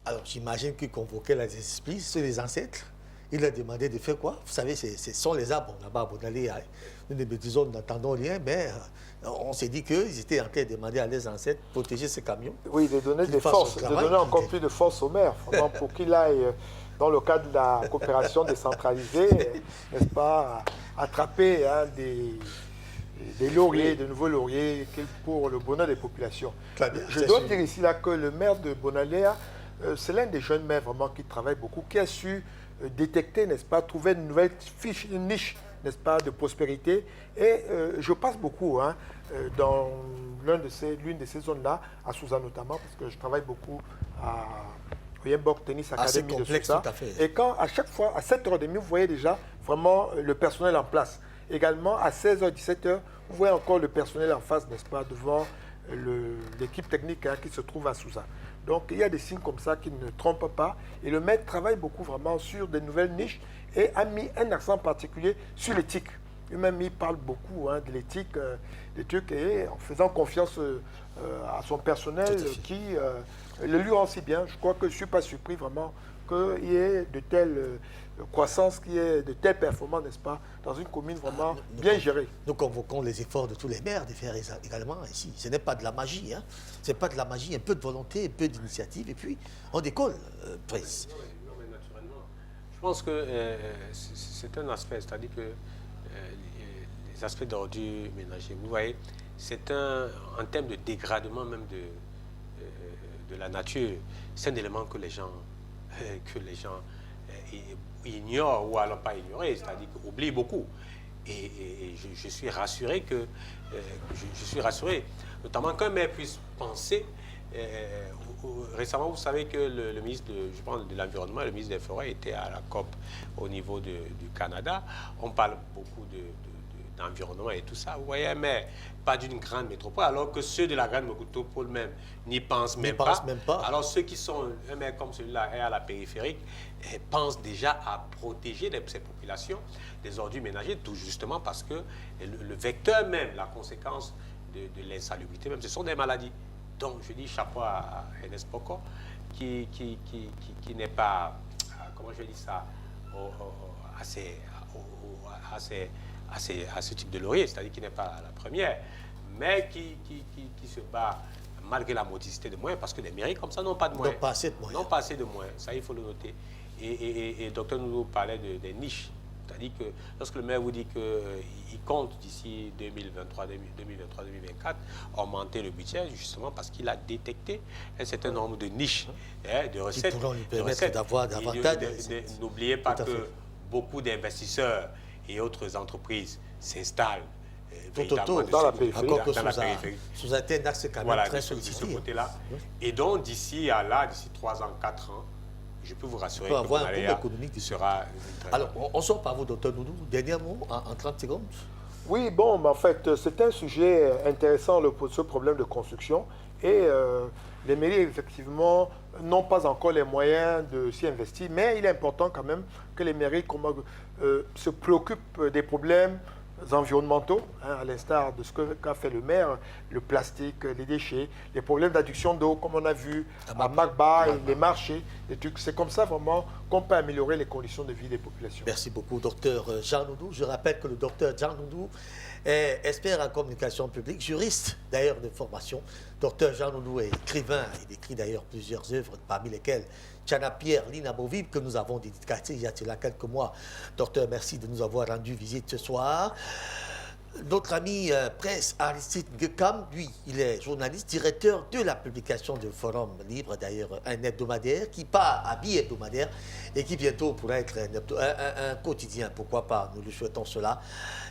Alors, j'imagine qu'il convoquait les esprits, c'est les ancêtres. Il a demandé de faire quoi? Vous savez, ce sont les arbres là-bas à Bonalea. Nous ne disons, nous n'entendons rien, mais on s'est dit qu'ils étaient en train de demander à les ancêtres de protéger ces camions. Oui, de donner des forces, de donner encore plus de force au maire, vraiment, pour qu'il aille, dans le cadre de la coopération décentralisée, n'est-ce pas, attraper des lauriers, de nouveaux lauriers, pour le bonheur des populations. Je dois dire ici là que le maire de Bonalea, c'est l'un des jeunes maires vraiment qui travaille beaucoup, qui a su détecter, n'est-ce pas, trouver une nouvelle niche, n'est-ce pas, de prospérité. Et je passe beaucoup dans l'une de ces zones-là, à Sousa notamment, parce que je travaille beaucoup à Oyembok Tennis Academy de Sousa. Et quand, à chaque fois, à 7h30, vous voyez déjà vraiment le personnel en place. Également, à 16h, 17h, vous voyez encore le personnel en face, n'est-ce pas, devant l'équipe technique qui se trouve à Sousa. Donc, il y a des signes comme ça qui ne trompent pas. Et le maître travaille beaucoup vraiment sur des nouvelles niches et a mis un accent particulier sur l'éthique. Lui-même, il parle beaucoup de l'éthique, des trucs, et en faisant confiance à son personnel qui le lui rend si bien. Je crois que je ne suis pas surpris vraiment qu'il y ait de telles croissances, qu'il y ait de telles performances, n'est-ce pas, dans une commune vraiment bien gérée. Nous convoquons les efforts de tous les maires de faire également ici. Ce n'est pas de la magie, hein. Ce n'est pas de la magie, un peu de volonté, un peu d'initiative, et puis on décolle, Prince. Non, mais naturellement. Je pense que c'est un aspect, c'est-à-dire que les aspects d'ordure ménager, vous voyez, c'est en termes de dégradement même de la nature, c'est un élément que les gens ignorent, ou alors pas ignorer, c'est-à-dire qu'ils oublient beaucoup. Et je suis rassuré que je suis rassuré, notamment qu'un maire puisse penser. Récemment, vous savez que le ministre de l'Environnement et le ministre des Forêts étaient à la COP au niveau du Canada. On parle beaucoup d'environnement et tout ça, vous voyez, mais pas d'une grande métropole, alors que ceux de la grande métropole même n'y pensent même pas. Alors ceux qui sont, un maire comme celui-là est à la périphérique, pensent déjà à protéger ces populations des ordures ménagères, tout justement parce que le vecteur même, la conséquence de l'insalubrité même, ce sont des maladies. Donc je dis chapeau à Ernest Poko qui n'est pas, comment je dis ça, à ce type de laurier, c'est-à-dire qui n'est pas la première, mais qui se bat malgré la modicité de moyens, parce que des mairies comme ça n'ont pas de moyens. N'ont pas assez de moyens, ça il faut le noter. Et Dr Noudou parlait des niches, c'est-à-dire que lorsque le maire vous dit qu'il compte d'ici 2023-2024 augmenter le budget, justement parce qu'il a détecté un certain nombre de niches, de recettes. Qui pourront lui permettre d'avoir davantage. N'oubliez pas que beaucoup d'investisseurs et autres entreprises s'installent dans la périphérie. Sous un axe quand même très sollicité. De ce côté-là. Et donc, d'ici 3 ans, 4 ans, je peux vous rassurer que avoir un boom économique sera... Alors, on sort par vous, Dr Noudou. Dernier mot en 30 secondes. Oui, bon, mais en fait, c'est un sujet intéressant, ce problème de construction. Et les mairies, effectivement, n'ont pas encore les moyens de s'y investir. Mais il est important quand même que les mairies se préoccupent des problèmes environnementaux, à l'instar de ce qu'a fait le maire, le plastique, les déchets, les problèmes d'adduction d'eau, comme on a vu à Magba, les marchés, les trucs. C'est comme ça vraiment qu'on peut améliorer les conditions de vie des populations. Merci beaucoup, docteur Jean Noudou. Je rappelle que le docteur Jean Noudou est expert en communication publique, juriste d'ailleurs de formation. Docteur Jean Noudou est écrivain, il écrit d'ailleurs plusieurs œuvres, parmi lesquelles Tchana Pierre l'inamovible, que nous avons dédicacé il y a quelques mois. Docteur, merci de nous avoir rendu visite ce soir. Notre ami presse Aristide Gekam, lui, il est journaliste, directeur de la publication de Forum Libre, d'ailleurs un hebdomadaire qui part à bi-hebdomadaire et qui bientôt pourra être un quotidien. Pourquoi pas, nous lui souhaitons cela.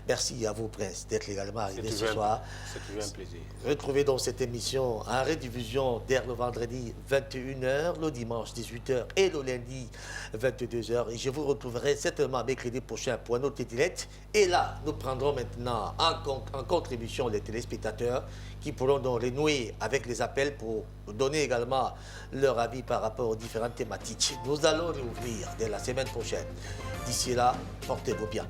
Merci à vous, Prince, d'être également arrivé ce soir. C'est toujours un plaisir. Retrouvez donc cette émission en rediffusion dès le vendredi 21h, le dimanche 18h et le lundi 22h. Et je vous retrouverai certainement mercredi prochain pour un autre direct. Et là, nous prendrons maintenant également en contribution les téléspectateurs qui pourront donc renouer avec les appels pour donner également leur avis par rapport aux différentes thématiques. Nous allons réouvrir dès la semaine prochaine. D'ici là, portez-vous bien.